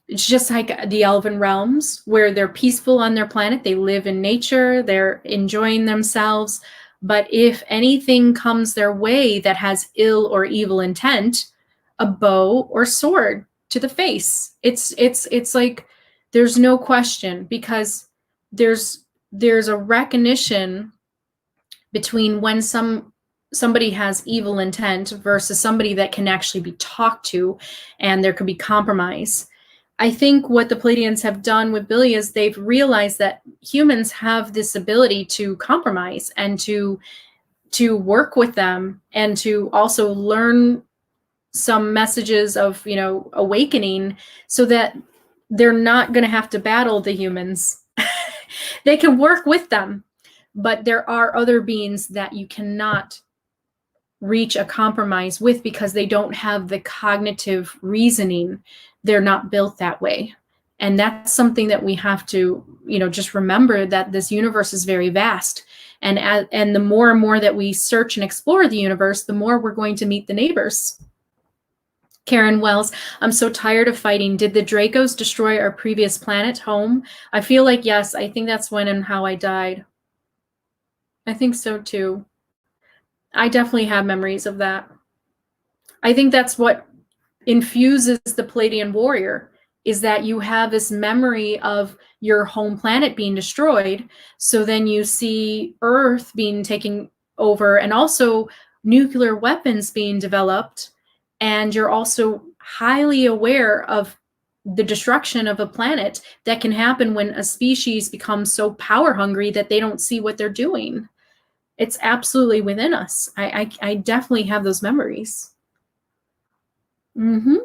It's just like the Elven realms, where they're peaceful on their planet. They live in nature. They're enjoying themselves. But if anything comes their way that has ill or evil intent, a bow or sword to the face. It's like there's no question, because there's a recognition between when somebody has evil intent versus somebody that can actually be talked to, and there could be compromise. I think what the Pleiadians have done with Billy is they've realized that humans have this ability to compromise and to work with them, and to also learn some messages of awakening, so that they're not going to have to battle the humans. They can work with them, but there are other beings that you cannot reach a compromise with, because they don't have the cognitive reasoning. They're not built that way. And that's something that we have to, just remember, that this universe is very vast. And the more and more that we search and explore the universe, the more we're going to meet the neighbors. Karen Wells, I'm so tired of fighting. Did the Dracos destroy our previous planet home? I feel like yes. I think that's when and how I died. I think so too. I definitely have memories of that. I think that's what infuses the Pleiadian warrior, is that you have this memory of your home planet being destroyed. So then you see Earth being taken over, and also nuclear weapons being developed. And you're also highly aware of the destruction of a planet that can happen when a species becomes so power hungry that they don't see what they're doing. It's absolutely within us. I definitely have those memories. Mm-hmm.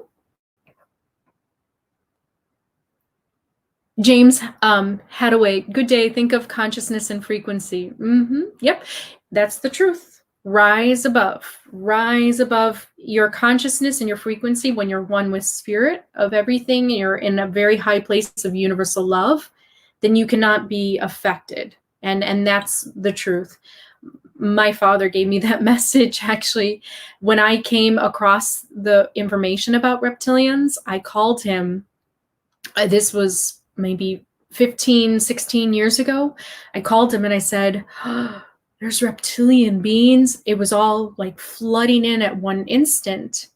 James Hadaway, good day. Think of consciousness and frequency. Mm-hmm. Yep, that's the truth. Rise above your consciousness and your frequency. When you're one with spirit of everything, you're in a very high place of universal love, then you cannot be affected. And that's the truth. My father gave me that message, actually. When I came across the information about reptilians, I called him. This was maybe 15, 16 years ago. I called him and I said, oh, there's reptilian beings. It was all like flooding in at one instant.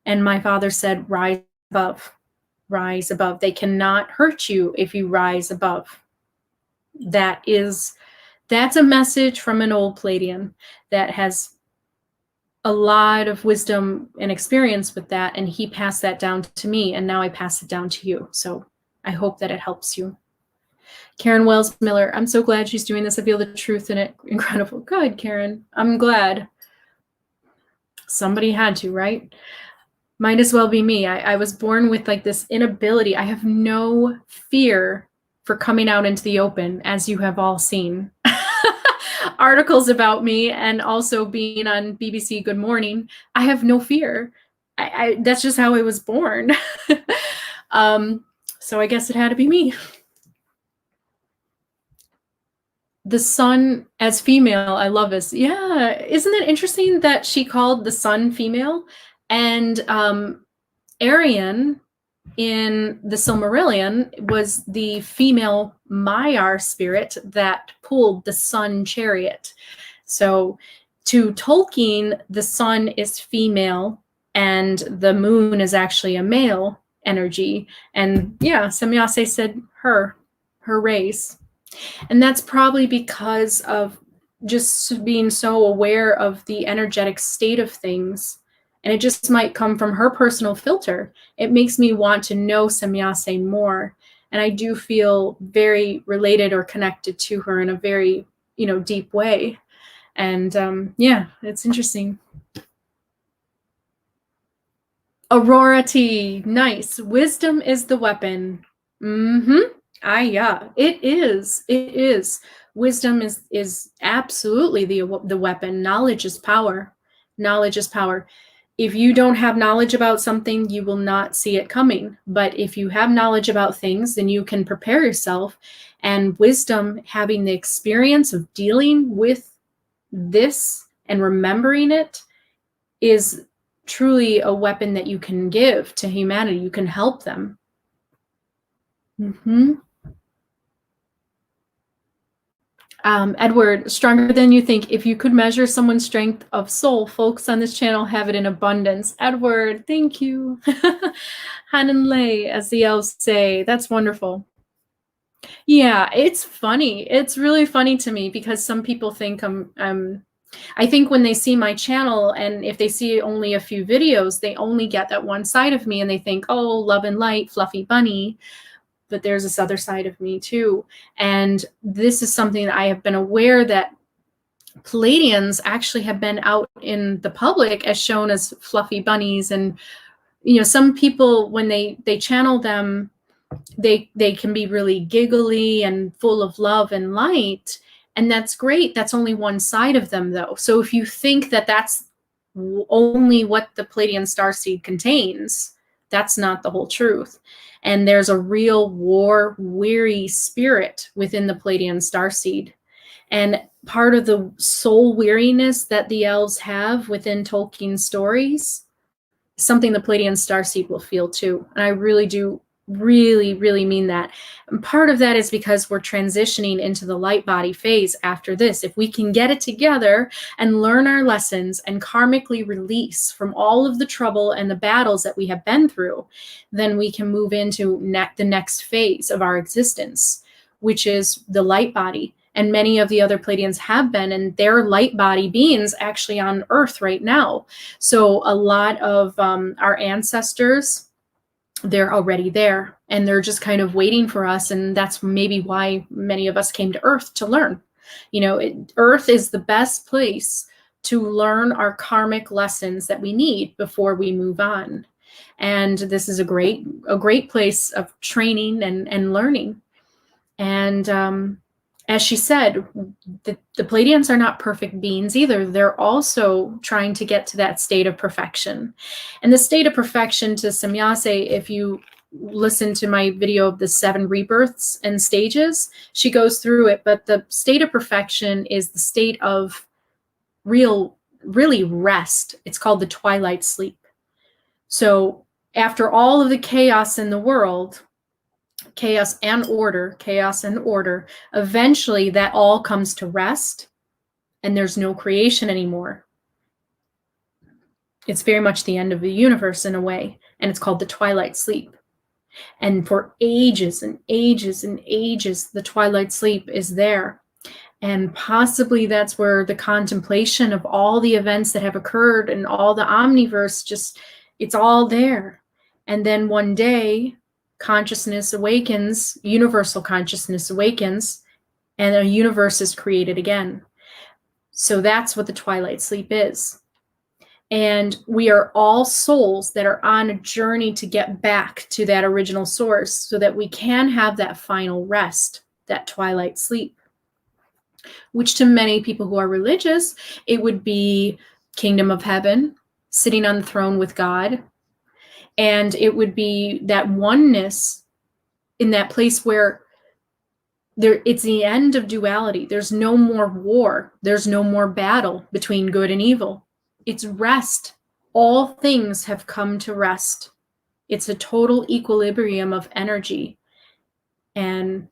And my father said, rise above, rise above. They cannot hurt you if you rise above. That's a message from an old Pleiadian that has a lot of wisdom and experience with that. And he passed that down to me, and now I pass it down to you. So I hope that it helps you. Karen Wells Miller, I'm so glad she's doing this. I feel the truth in it. Incredible. Good, Karen. I'm glad. Somebody had to, right? Might as well be me. I was born with like this inability. I have no fear for coming out into the open, as you have all seen. Articles about me, and also being on BBC Good Morning. I have no fear. That's just how I was born. So I guess it had to be me. the sun as female. I love this. Yeah, isn't it interesting that she called the sun female? And Arian in the Silmarillion was the female Maiar spirit that pulled the sun chariot. So to Tolkien, the sun is female and the moon is actually a male energy. And yeah, Semjase said her race. And that's probably because of just being so aware of the energetic state of things. And it just might come from her personal filter. It makes me want to know Semjase more. And I do feel very related or connected to her in a very, deep way. And yeah, it's interesting. Aurora T, nice. Wisdom is the weapon. Yeah, it is. It is. Wisdom is absolutely the weapon. Knowledge is power. Knowledge is power. If you don't have knowledge about something, you will not see it coming. But if you have knowledge about things, then you can prepare yourself. And wisdom, having the experience of dealing with this and remembering it, is truly a weapon that you can give to humanity. You can help them. Edward, stronger than you think. If you could measure someone's strength of soul, folks on this channel have it in abundance. Edward, thank you. Hanan Lei, as the elves say. That's wonderful. Yeah, it's funny. It's really funny to me because some people think I think when they see my channel and if they see only a few videos, they only get that one side of me and they think, oh, love and light, fluffy bunny. But there's this other side of me too. And this is something that I have been aware that Pleiadians actually have been out in the public as shown as fluffy bunnies. And, some people, when they channel them, they can be really giggly and full of love and light. And that's great. That's only one side of them, though. So if you think that that's only what the Pleiadian starseed contains, that's not the whole truth. And there's a real war-weary spirit within the Pleiadian starseed. And part of the soul weariness that the elves have within Tolkien's stories, something the Pleiadian starseed will feel too. And I really do really mean that. And part of that is because we're transitioning into the light body phase after this. If we can get it together and learn our lessons and karmically release from all of the trouble and the battles that we have been through, then we can move into the next phase of our existence, which is the light body. And many of the other Pleiadians have been, and they're light body beings actually on Earth right now. So a lot of our ancestors, they're already there and they're just kind of waiting for us. And that's maybe why many of us came to Earth to learn. Earth is the best place to learn our karmic lessons that we need before we move on. And this is a great place of training and learning. And as she said, the Pleiadians are not perfect beings either. They're also trying to get to that state of perfection. And the state of perfection to Semjase, if you listen to my video of the 7 rebirths and stages, she goes through it. But the state of perfection is the state of really rest. It's called the twilight sleep. So after all of the chaos in the world, chaos and order, eventually that all comes to rest and there's no creation anymore. It's very much the end of the universe in a way, and it's called the twilight sleep. And for ages and ages and ages, the twilight sleep is there. And possibly that's where the contemplation of all the events that have occurred and all the omniverse, it's all there. And then one day, consciousness awakens, universal consciousness awakens, and a universe is created again. So that's what the twilight sleep is. And we are all souls that are on a journey to get back to that original source so that we can have that final rest, that twilight sleep, which to many people who are religious, it would be kingdom of heaven, sitting on the throne with God. And it would be that oneness in that place where it's the end of duality. There's no more war. There's no more battle between good and evil. It's rest. All things have come to rest. It's a total equilibrium of energy. And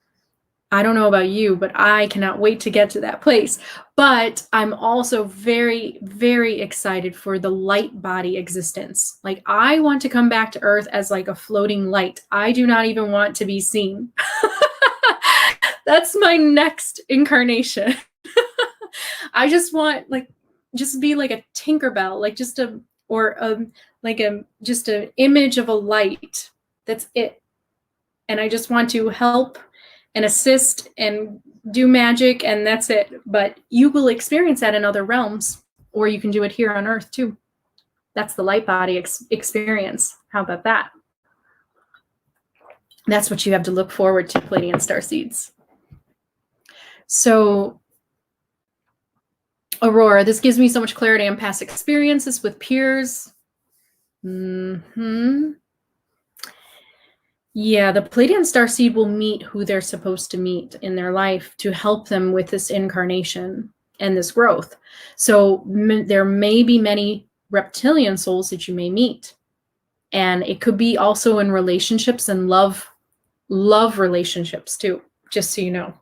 I don't know about you, but I cannot wait to get to that place. But I'm also very, very excited for the light body existence. Like, I want to come back to Earth as like a floating light. I do not even want to be seen. That's my next incarnation. I just want, like, just be like a Tinkerbell, like just just an image of a light. That's it. And I just want to help and assist and do magic, and that's it. But you will experience that in other realms, or you can do it here on Earth too. That's the light body experience. How about that? That's what you have to look forward to, Pleiadian Starseeds. So, Aurora, this gives me so much clarity on past experiences with peers. Yeah, the Pleiadian starseed will meet who they're supposed to meet in their life to help them with this incarnation and this growth. So there may be many reptilian souls that you may meet. And it could be also in relationships and love relationships too, just so you know.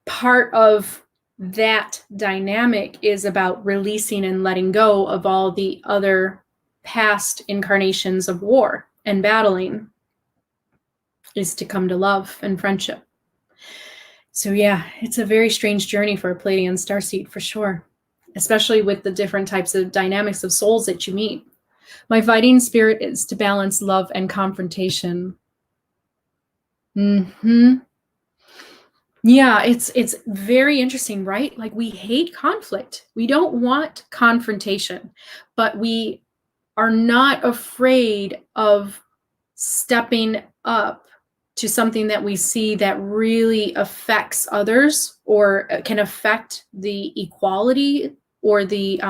Part of that dynamic is about releasing and letting go of all the other past incarnations of war and battling, is to come to love and friendship. So yeah, it's a very strange journey for a Pleiadian starseed for sure, especially with the different types of dynamics of souls that you meet. My fighting spirit is to balance love and confrontation. Yeah, it's very interesting, right? Like, we hate conflict. We don't want confrontation, but we are not afraid of stepping up to something that we see that really affects others, or can affect the equality or the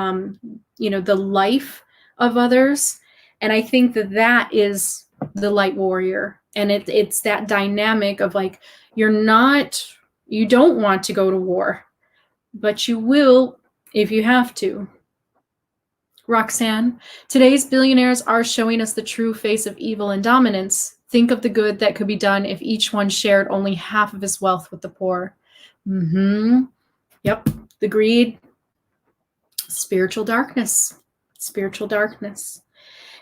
the life of others. And I think that is the light warrior. And it's that dynamic of, like, you don't want to go to war, but you will if you have to. Roxanne, today's billionaires are showing us the true face of evil and dominance. Think of the good that could be done if each one shared only half of his wealth with the poor. Yep, the greed, spiritual darkness, spiritual darkness.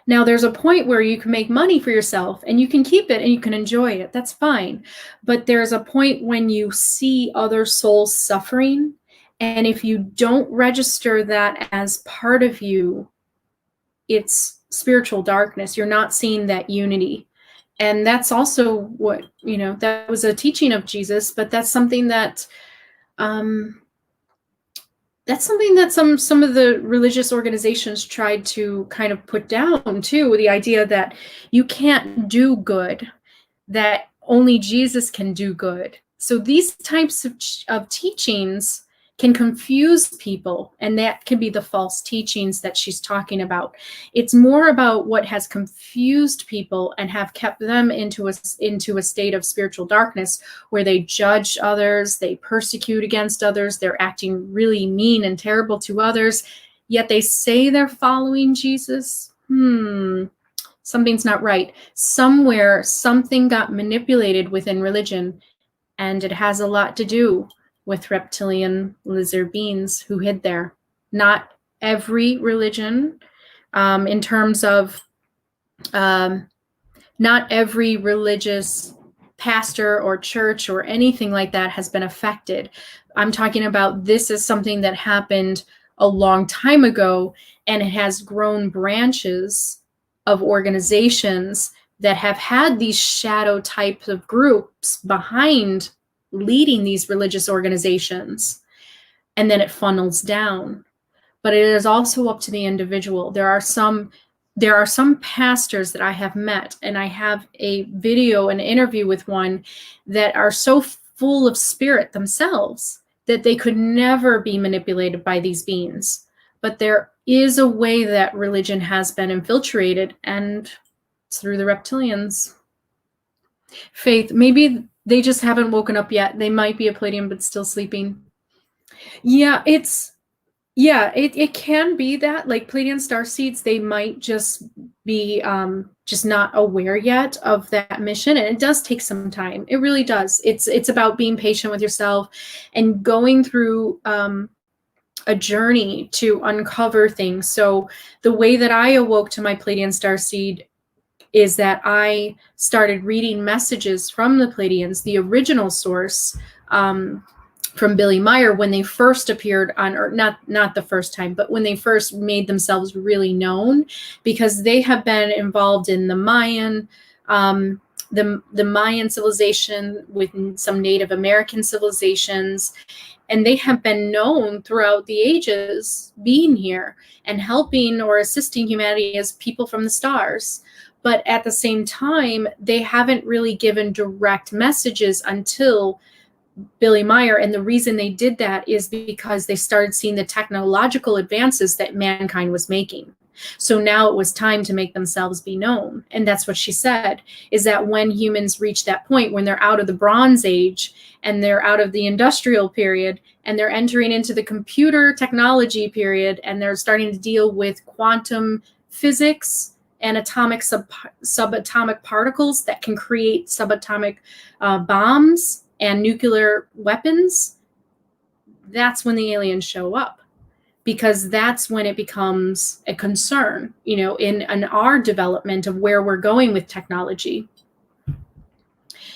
Now, there's a point where you can make money for yourself and you can keep it and you can enjoy it. That's fine. But there's a point when you see other souls suffering, and if you don't register that as part of you, it's spiritual darkness. You're not seeing that unity. And that's also what, that was a teaching of Jesus, but that's something that some of the religious organizations tried to kind of put down too, the idea that you can't do good, that only Jesus can do good. So these types of teachings can confuse people, and that can be the false teachings that she's talking about. It's more about what has confused people and have kept them into a state of spiritual darkness, where they judge others, they persecute against others, they're acting really mean and terrible to others, yet they say they're following Jesus. Something's not right. Somewhere, something got manipulated within religion, and it has a lot to do with reptilian lizard beings who hid there. Not every religion, in terms of not every religious pastor or church or anything like that has been affected. I'm talking about, this is something that happened a long time ago, and it has grown branches of organizations that have had these shadow types of groups behind leading these religious organizations, and then it funnels down. But it is also up to the individual. There are some pastors that I have met, and I have a video, an interview with one, that are so full of spirit themselves that they could never be manipulated by these beings. But there is a way that religion has been infiltrated, and it's through the reptilians. Faith, maybe They just haven't woken up yet. They might be a Pleiadian, but still sleeping. Yeah, it can be that, like Pleiadian starseeds, they might just be just not aware yet of that mission, and it does take some time. It really does. It's about being patient with yourself and going through a journey to uncover things. So the way that I awoke to my Pleiadian starseed is that I started reading messages from the Pleiadians, the original source, from Billy Meyer when they first appeared on Earth, not the first time, but when they first made themselves really known, because they have been involved in the Mayan, the Mayan civilization with some Native American civilizations, and they have been known throughout the ages being here and helping or assisting humanity as people from the stars. But at the same time, they haven't really given direct messages until Billy Meyer. And the reason they did that is because they started seeing the technological advances that mankind was making. So now it was time to make themselves be known. And that's what she said, is that when humans reach that point, when they're out of the Bronze Age and they're out of the industrial period and they're entering into the computer technology period and they're starting to deal with quantum physics and atomic subatomic particles that can create subatomic bombs and nuclear weapons, that's when the aliens show up, because that's when it becomes a concern, in our development of where we're going with technology.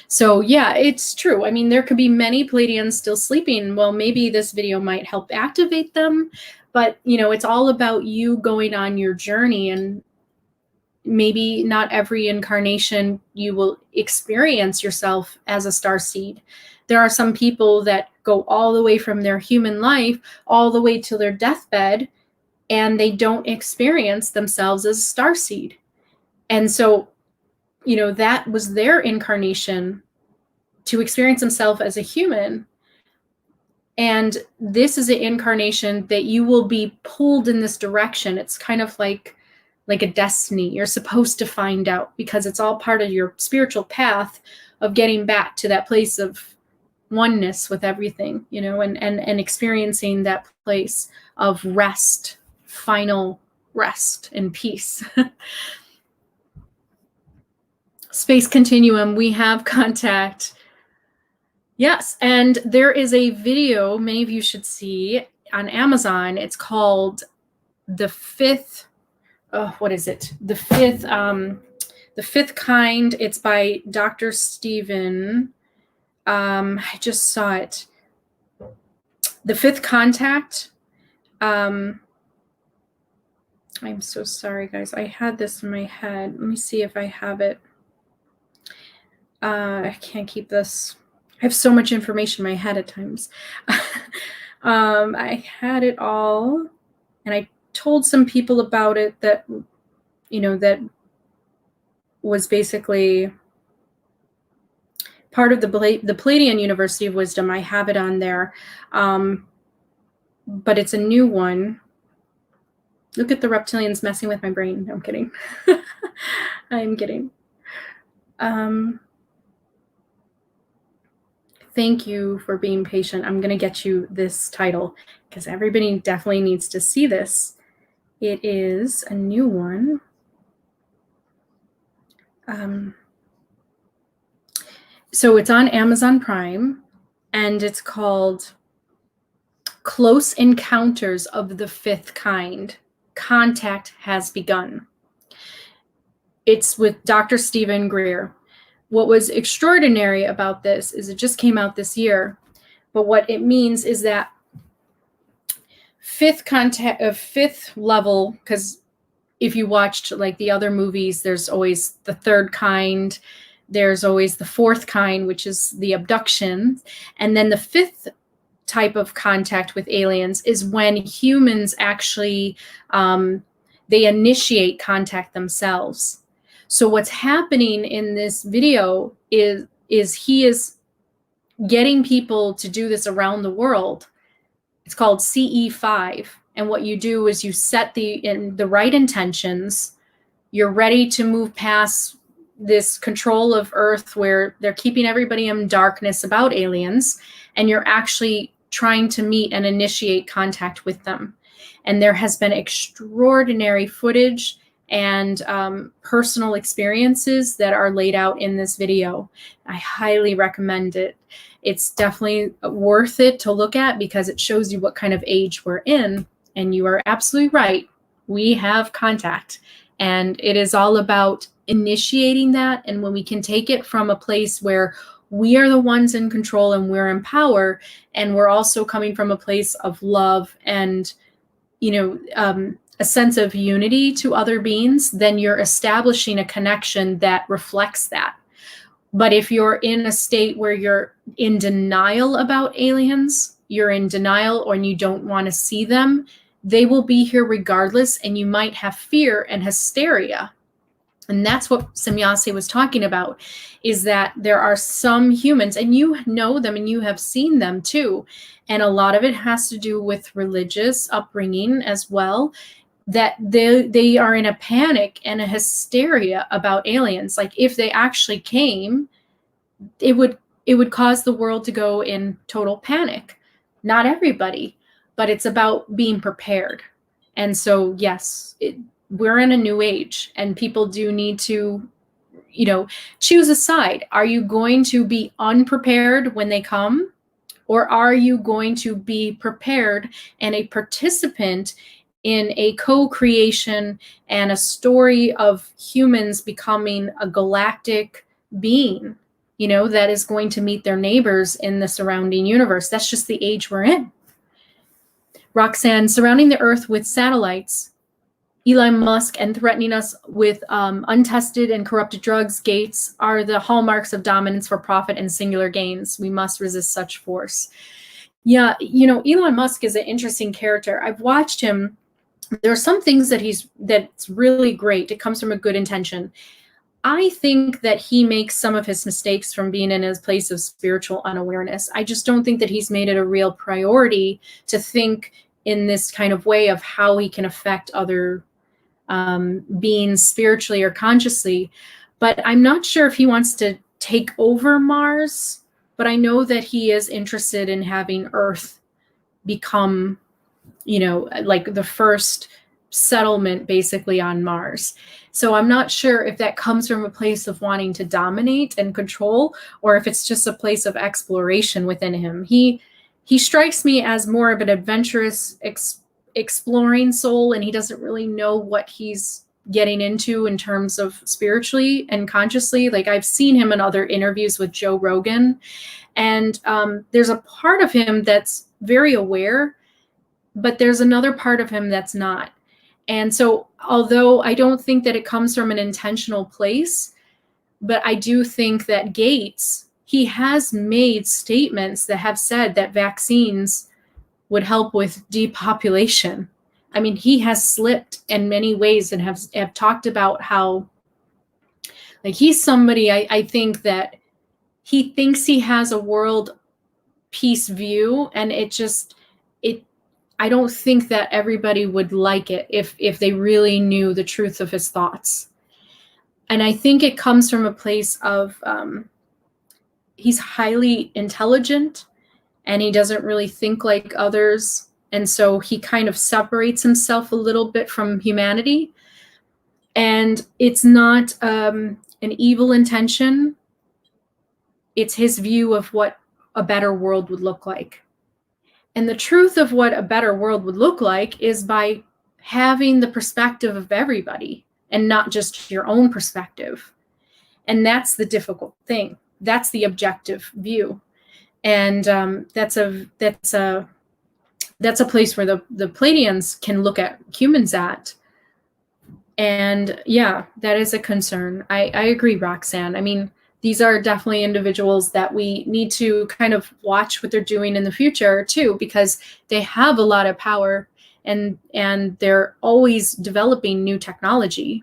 So yeah, it's true. I mean, there could be many Pleiadians still sleeping. Well, maybe this video might help activate them, but it's all about you going on your journey, and maybe not every incarnation you will experience yourself as a starseed. There are some people that go all the way from their human life all the way to their deathbed, and they don't experience themselves as a starseed. And so, that was their incarnation, to experience themselves as a human. And this is an incarnation that you will be pulled in this direction. It's kind of like a destiny. You're supposed to find out, because it's all part of your spiritual path of getting back to that place of oneness with everything, and experiencing that place of rest, final rest and peace. Space Continuum, we have contact. Yes, and there is a video many of you should see on Amazon. It's called The Fifth what is it? The fifth kind. It's by Dr. Stephen. I just saw it. The Fifth Contact. I'm so sorry, guys. I had this in my head. Let me see if I have it. I can't keep this. I have so much information in my head at times. I had it all, and I told some people about it that, that was basically part of the Pleiadian University of Wisdom. I have it on there, but it's a new one. Look at the reptilians messing with my brain. No, I'm kidding. I'm kidding. Thank you for being patient. I'm going to get you this title because everybody definitely needs to see this. It is a new one. So it's on Amazon Prime, and it's called Close Encounters of the Fifth Kind. Contact Has Begun. It's with Dr. Stephen Greer. What was extraordinary about this is it just came out this year, but what it means is that fifth level, because if you watched like the other movies, there's always the third kind, there's always the fourth kind, which is the abduction, and then the fifth type of contact with aliens is when humans actually they initiate contact themselves. So what's happening in this video is he is getting people to do this around the world. It's called CE5. And what you do is you set the right intentions. You're ready to move past this control of Earth where they're keeping everybody in darkness about aliens, and you're actually trying to meet and initiate contact with them. And there has been extraordinary footage and personal experiences that are laid out in this video. I highly recommend it. It's definitely worth it to look at because it shows you what kind of age we're in. And you are absolutely right. We have contact. And it is all about initiating that. And when we can take it from a place where we are the ones in control and we're in power, and we're also coming from a place of love and, a sense of unity to other beings, then you're establishing a connection that reflects that. But if you're in a state where you're in denial about aliens, you're in denial or you don't want to see them, they will be here regardless, and you might have fear and hysteria. And that's what Semjase was talking about, is that there are some humans, and you know them and you have seen them too, and a lot of it has to do with religious upbringing as well, that they are in a panic and a hysteria about aliens. Like if they actually came, it would cause the world to go in total panic. Not everybody, but it's about being prepared. And so, yes, we're in a new age, and people do need to, choose a side. Are you going to be unprepared when they come? Or are you going to be prepared and a participant in a co-creation and a story of humans becoming a galactic being, that is going to meet their neighbors in the surrounding universe? That's just the age we're in. Roxanne, surrounding the Earth with satellites, Elon Musk, and threatening us with untested and corrupted drugs, Gates, are the hallmarks of dominance for profit and singular gains. We must resist such force. Yeah, Elon Musk is an interesting character. I've watched him. There are some things that's really great. It comes from a good intention. I think that he makes some of his mistakes from being in his place of spiritual unawareness. I just don't think that he's made it a real priority to think in this kind of way of how he can affect other beings spiritually or consciously. But I'm not sure if he wants to take over Mars, but I know that he is interested in having Earth become, like the first settlement basically on Mars. So I'm not sure if that comes from a place of wanting to dominate and control, or if it's just a place of exploration within him. He strikes me as more of an adventurous, exploring soul, and he doesn't really know what he's getting into in terms of spiritually and consciously. Like I've seen him in other interviews with Joe Rogan, and there's a part of him that's very aware, but there's another part of him that's not. And so although I don't think that it comes from an intentional place, but I do think that Gates, he has made statements that have said that vaccines would help with depopulation. I mean, he has slipped in many ways and have talked about how, like, he's somebody, I think that he thinks he has a world peace view, and I don't think that everybody would like it if they really knew the truth of his thoughts. And I think it comes from a place of he's highly intelligent, and he doesn't really think like others. And so he kind of separates himself a little bit from humanity. And it's not an evil intention. It's his view of what a better world would look like. And the truth of what a better world would look like is by having the perspective of everybody and not just your own perspective. And that's the difficult thing. That's the objective view. And that's a place where the Pleiadians can look at humans at. And yeah, that is a concern. I agree, Roxanne. I mean, these are definitely individuals that we need to kind of watch what they're doing in the future too, because they have a lot of power, and they're always developing new technology.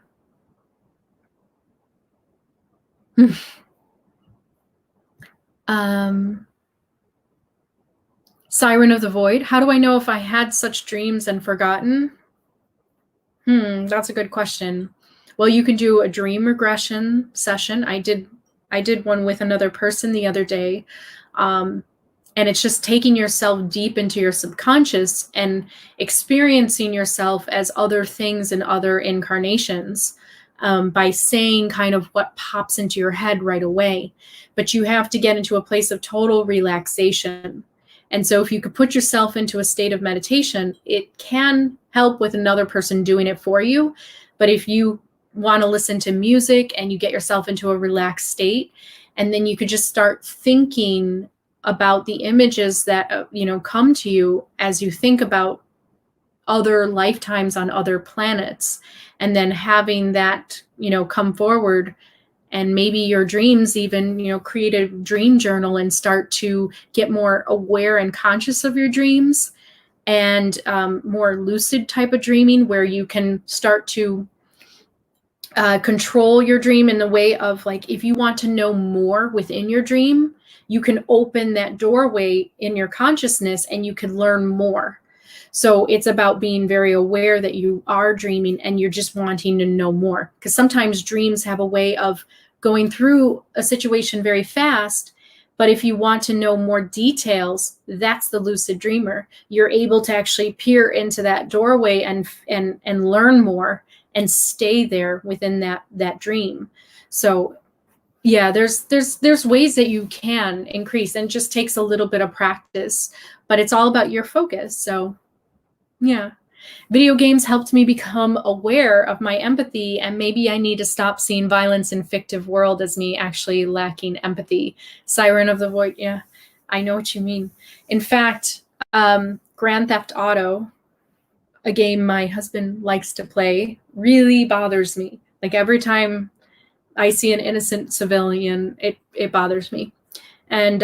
Siren of the Void. How do I know if I had such dreams and forgotten? That's a good question. Well, you can do a dream regression session. I did one with another person the other day. And it's just taking yourself deep into your subconscious and experiencing yourself as other things in other incarnations, by saying kind of what pops into your head right away. But you have to get into a place of total relaxation. And so if you could put yourself into a state of meditation, it can help with another person doing it for you. But if you want to listen to music and you get yourself into a relaxed state, and then you could just start thinking about the images that come to you as you think about other lifetimes on other planets, and then having that come forward, and maybe your dreams even create a dream journal and start to get more aware and conscious of your dreams, and more lucid type of dreaming where you can start to control your dream in the way of, like, if you want to know more within your dream, you can open that doorway in your consciousness and you can learn more. So it's about being very aware that you are dreaming and you're just wanting to know more, because sometimes dreams have a way of going through a situation very fast. But if you want to know more details, that's the lucid dreamer. You're able to actually peer into that doorway and learn more and stay there within that dream. So yeah, there's ways that you can increase, and it just takes a little bit of practice, but it's all about your focus. So yeah, video games helped me become aware of my empathy, and maybe I need to stop seeing violence in fictive world as me actually lacking empathy. Siren of the Void, yeah, I know what you mean. In fact, Grand Theft Auto, a game my husband likes to play, really bothers me. Like every time I see an innocent civilian, it bothers me. And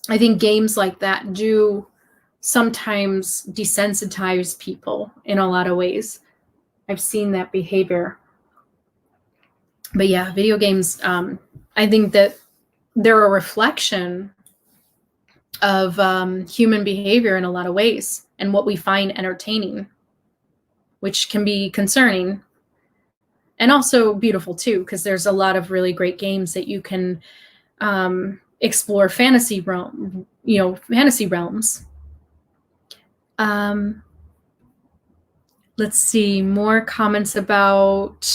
I think games like that do sometimes desensitize people in a lot of ways. I've seen that behavior. But yeah, video games, I think that they're a reflection of human behavior in a lot of ways, and what we find entertaining, which can be concerning and also beautiful too, because there's a lot of really great games that you can explore fantasy realms. Let's see, more comments about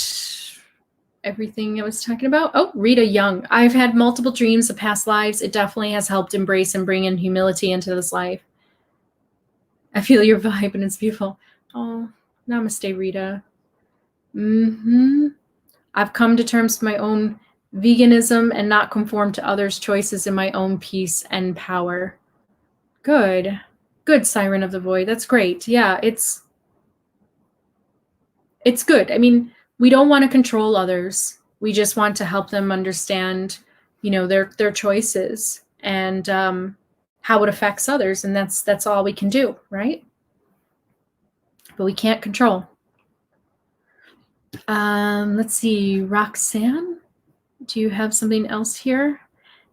everything I was talking about. Oh, Rita Young. I've had multiple dreams of past lives. It definitely has helped embrace and bring in humility into this life. I feel your vibe and it's beautiful. Oh, namaste, Rita. I've come to terms with my own veganism and not conform to others' choices in my own peace and power. Good. Good, Siren of the Void. That's great. Yeah, it's good. I mean, we don't want to control others. We just want to help them understand, their choices and how it affects others, and that's all we can do, right? But we can't control. Let's see, Roxanne, do you have something else here?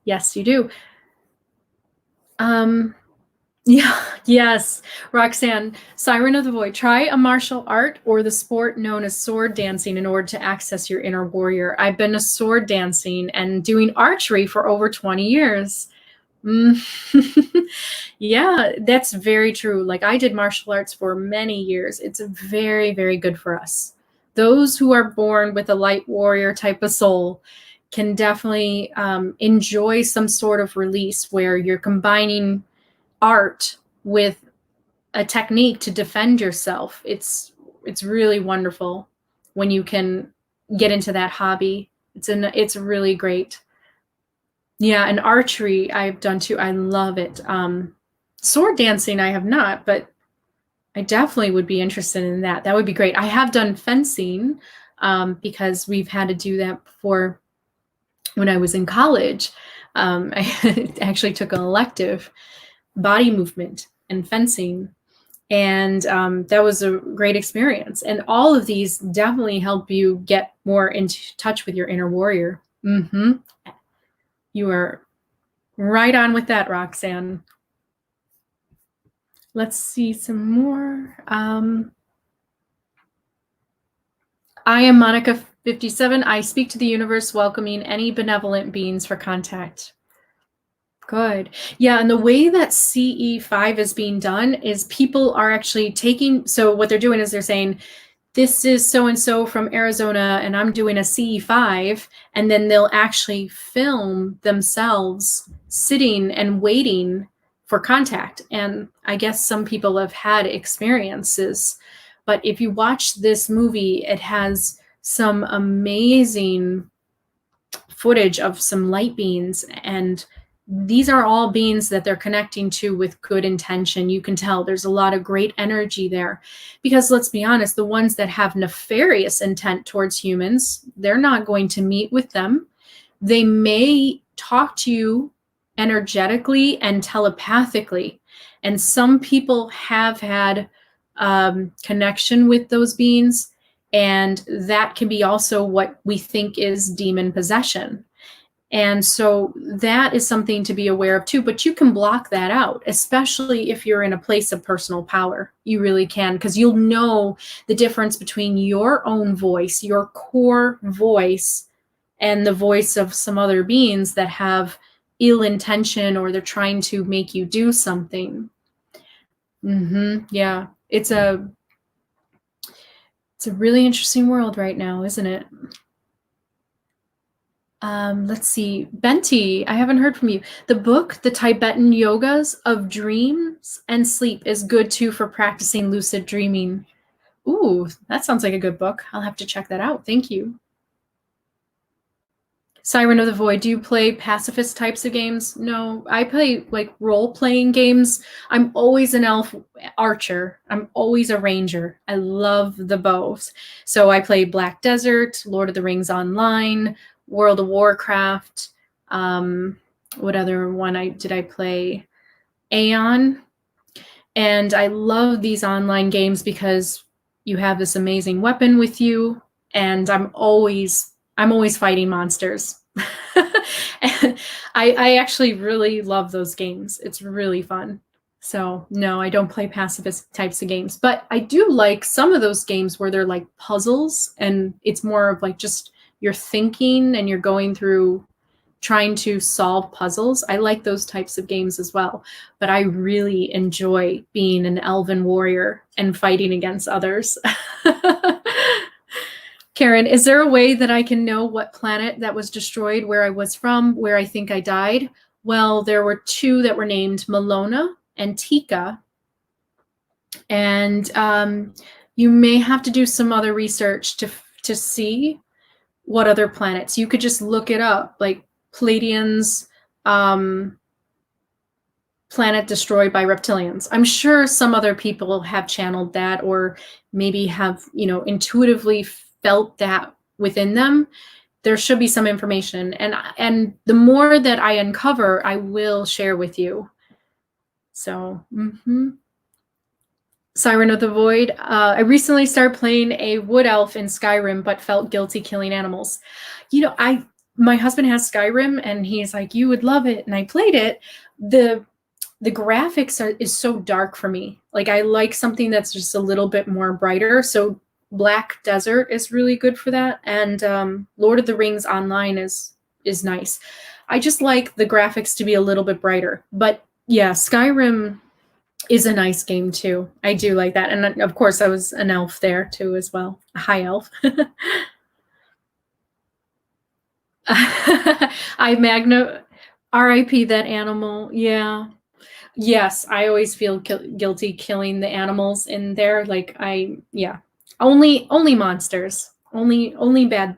Yes, you do. Yeah, yes, Roxanne, Siren of the Void, try a martial art or the sport known as sword dancing in order to access your inner warrior. I've been a sword dancing and doing archery for over 20 years. Yeah, that's very true. Like, I did martial arts for many years. It's very, very good for us. Those who are born with a light warrior type of soul can definitely enjoy some sort of release where you're combining art with a technique to defend yourself. It's really wonderful when you can get into that hobby. It's really great. Yeah, and archery I've done too. I love it. Sword dancing I have not, but I definitely would be interested in that. That would be great. I have done fencing because we've had to do that before when I was in college. I actually took an elective, body movement and fencing, and that was a great experience. And all of these definitely help you get more into touch with your inner warrior. You are right on with that, Roxanne. Let's see some more. I am Monica 57. I speak to the universe, welcoming any benevolent beings for contact. Good. Yeah, and the way that CE5 is being done is people are actually taking, so what they're doing is they're saying, this is so-and-so from Arizona, and I'm doing a CE5, and then they'll actually film themselves sitting and waiting for contact. And I guess some people have had experiences, but if you watch this movie, it has some amazing footage of some light beings, and these are all beings that they're connecting to with good intention. You can tell there's a lot of great energy there, because let's be honest, the ones that have nefarious intent towards humans, they're not going to meet with them. They may talk to you energetically and telepathically, and some people have had connection with those beings, and that can be also what we think is demon possession. And so that is something to be aware of too, but you can block that out, especially if you're in a place of personal power. You really can, because you'll know the difference between your own voice, your core voice, and the voice of some other beings that have ill intention, or they're trying to make you do something. Yeah, it's a really interesting world right now, isn't it? Let's see. Benti, I haven't heard from you. The book, The Tibetan Yogas of Dreams and Sleep, is good too for practicing lucid dreaming. Ooh, that sounds like a good book. I'll have to check that out. Thank you. Siren of the Void, do you play pacifist types of games? No, I play like role-playing games. I'm always an elf archer. I'm always a ranger. I love the bows. So I play Black Desert, Lord of the Rings Online, World of Warcraft. What other one did I play? Aeon. And I love these online games because you have this amazing weapon with you, and I'm always fighting monsters. And I actually really love those games. It's really fun. So no, I don't play pacifist types of games, but I do like some of those games where they're like puzzles, and it's more of like just you're thinking and you're going through trying to solve puzzles. I like those types of games as well, but I really enjoy being an elven warrior and fighting against others. Karen, is there a way that I can know what planet that was destroyed, where I was from, where I think I died? Well, there were two that were named Malona and Tika, and you may have to do some other research to see what other planets. You could just look it up, like Pleiadians, planet destroyed by reptilians. I'm sure some other people have channeled that, or maybe have, intuitively felt that within them. There should be some information, and the more that I uncover, I will share with you. So, Siren of the Void. I recently started playing a wood elf in Skyrim, but felt guilty killing animals. My husband has Skyrim, and he's like, "You would love it," and I played it. The graphics is so dark for me. Like, I like something that's just a little bit more brighter. So Black Desert is really good for that, and Lord of the Rings Online is nice. I just like the graphics to be a little bit brighter. But yeah, Skyrim is a nice game too. I do like that, and of course I was an elf there too as well, a high elf. RIP that animal. Yeah. Yes, I always feel guilty killing the animals in there. Like only monsters, only bad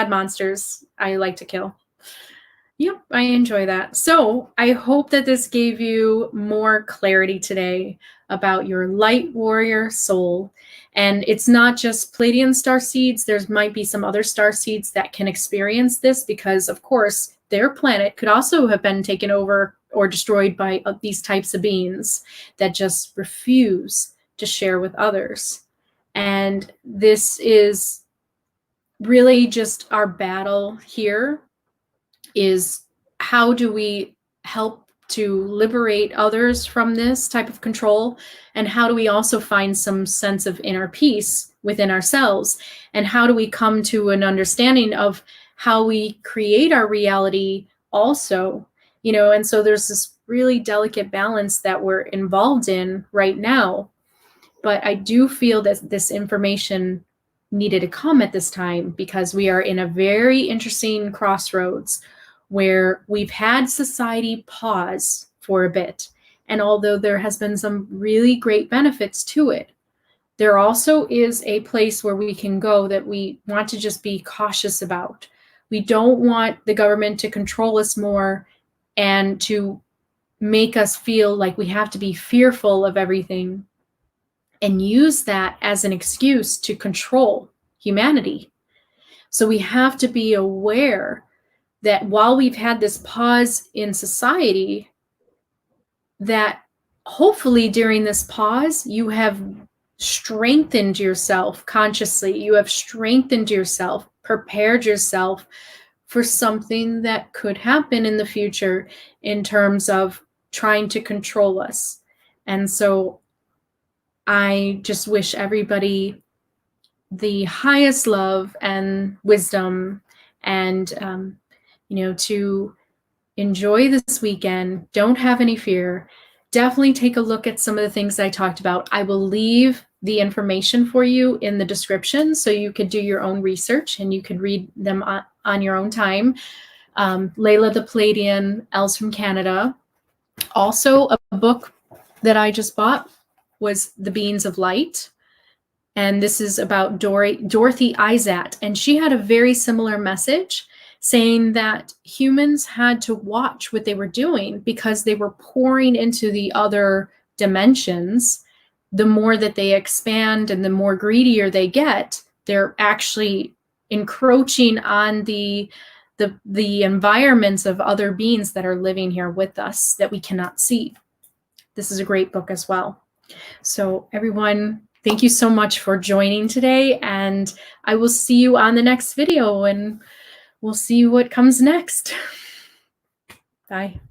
monsters I like to kill. Yep, I enjoy that. So I hope that this gave you more clarity today about your light warrior soul. And it's not just Pleiadian starseeds. There might be some other starseeds that can experience this, because, of course, their planet could also have been taken over or destroyed by these types of beings that just refuse to share with others. And this is really just our battle here, is how do we help to liberate others from this type of control, and how do we also find some sense of inner peace within ourselves, and how do we come to an understanding of how we create our reality also, and so there's this really delicate balance that we're involved in right now. But I do feel that this information needed to come at this time because we are in a very interesting crossroads where we've had society pause for a bit. And although there has been some really great benefits to it, there also is a place where we can go that we want to just be cautious about. We don't want the government to control us more and to make us feel like we have to be fearful of everything and use that as an excuse to control humanity. So we have to be aware that while we've had this pause in society, that hopefully during this pause, you have strengthened yourself consciously. You have strengthened yourself, prepared yourself for something that could happen in the future in terms of trying to control us. And so I just wish everybody the highest love and wisdom, and to enjoy this weekend. Don't have any fear. Definitely take a look at some of the things I talked about. I will leave the information for you in the description so you could do your own research and you can read them on your own time. Layla the Pleiadian, Elves from Canada. Also, a book that I just bought was The Beings of Light. And this is about Dorothy Izat. And she had a very similar message, saying that humans had to watch what they were doing because they were pouring into the other dimensions. The more that they expand and the more greedier they get, they're actually encroaching on the environments of other beings that are living here with us that we cannot see. This is a great book as well. So everyone, thank you so much for joining today, and I will see you on the next video, and we'll see what comes next. Bye.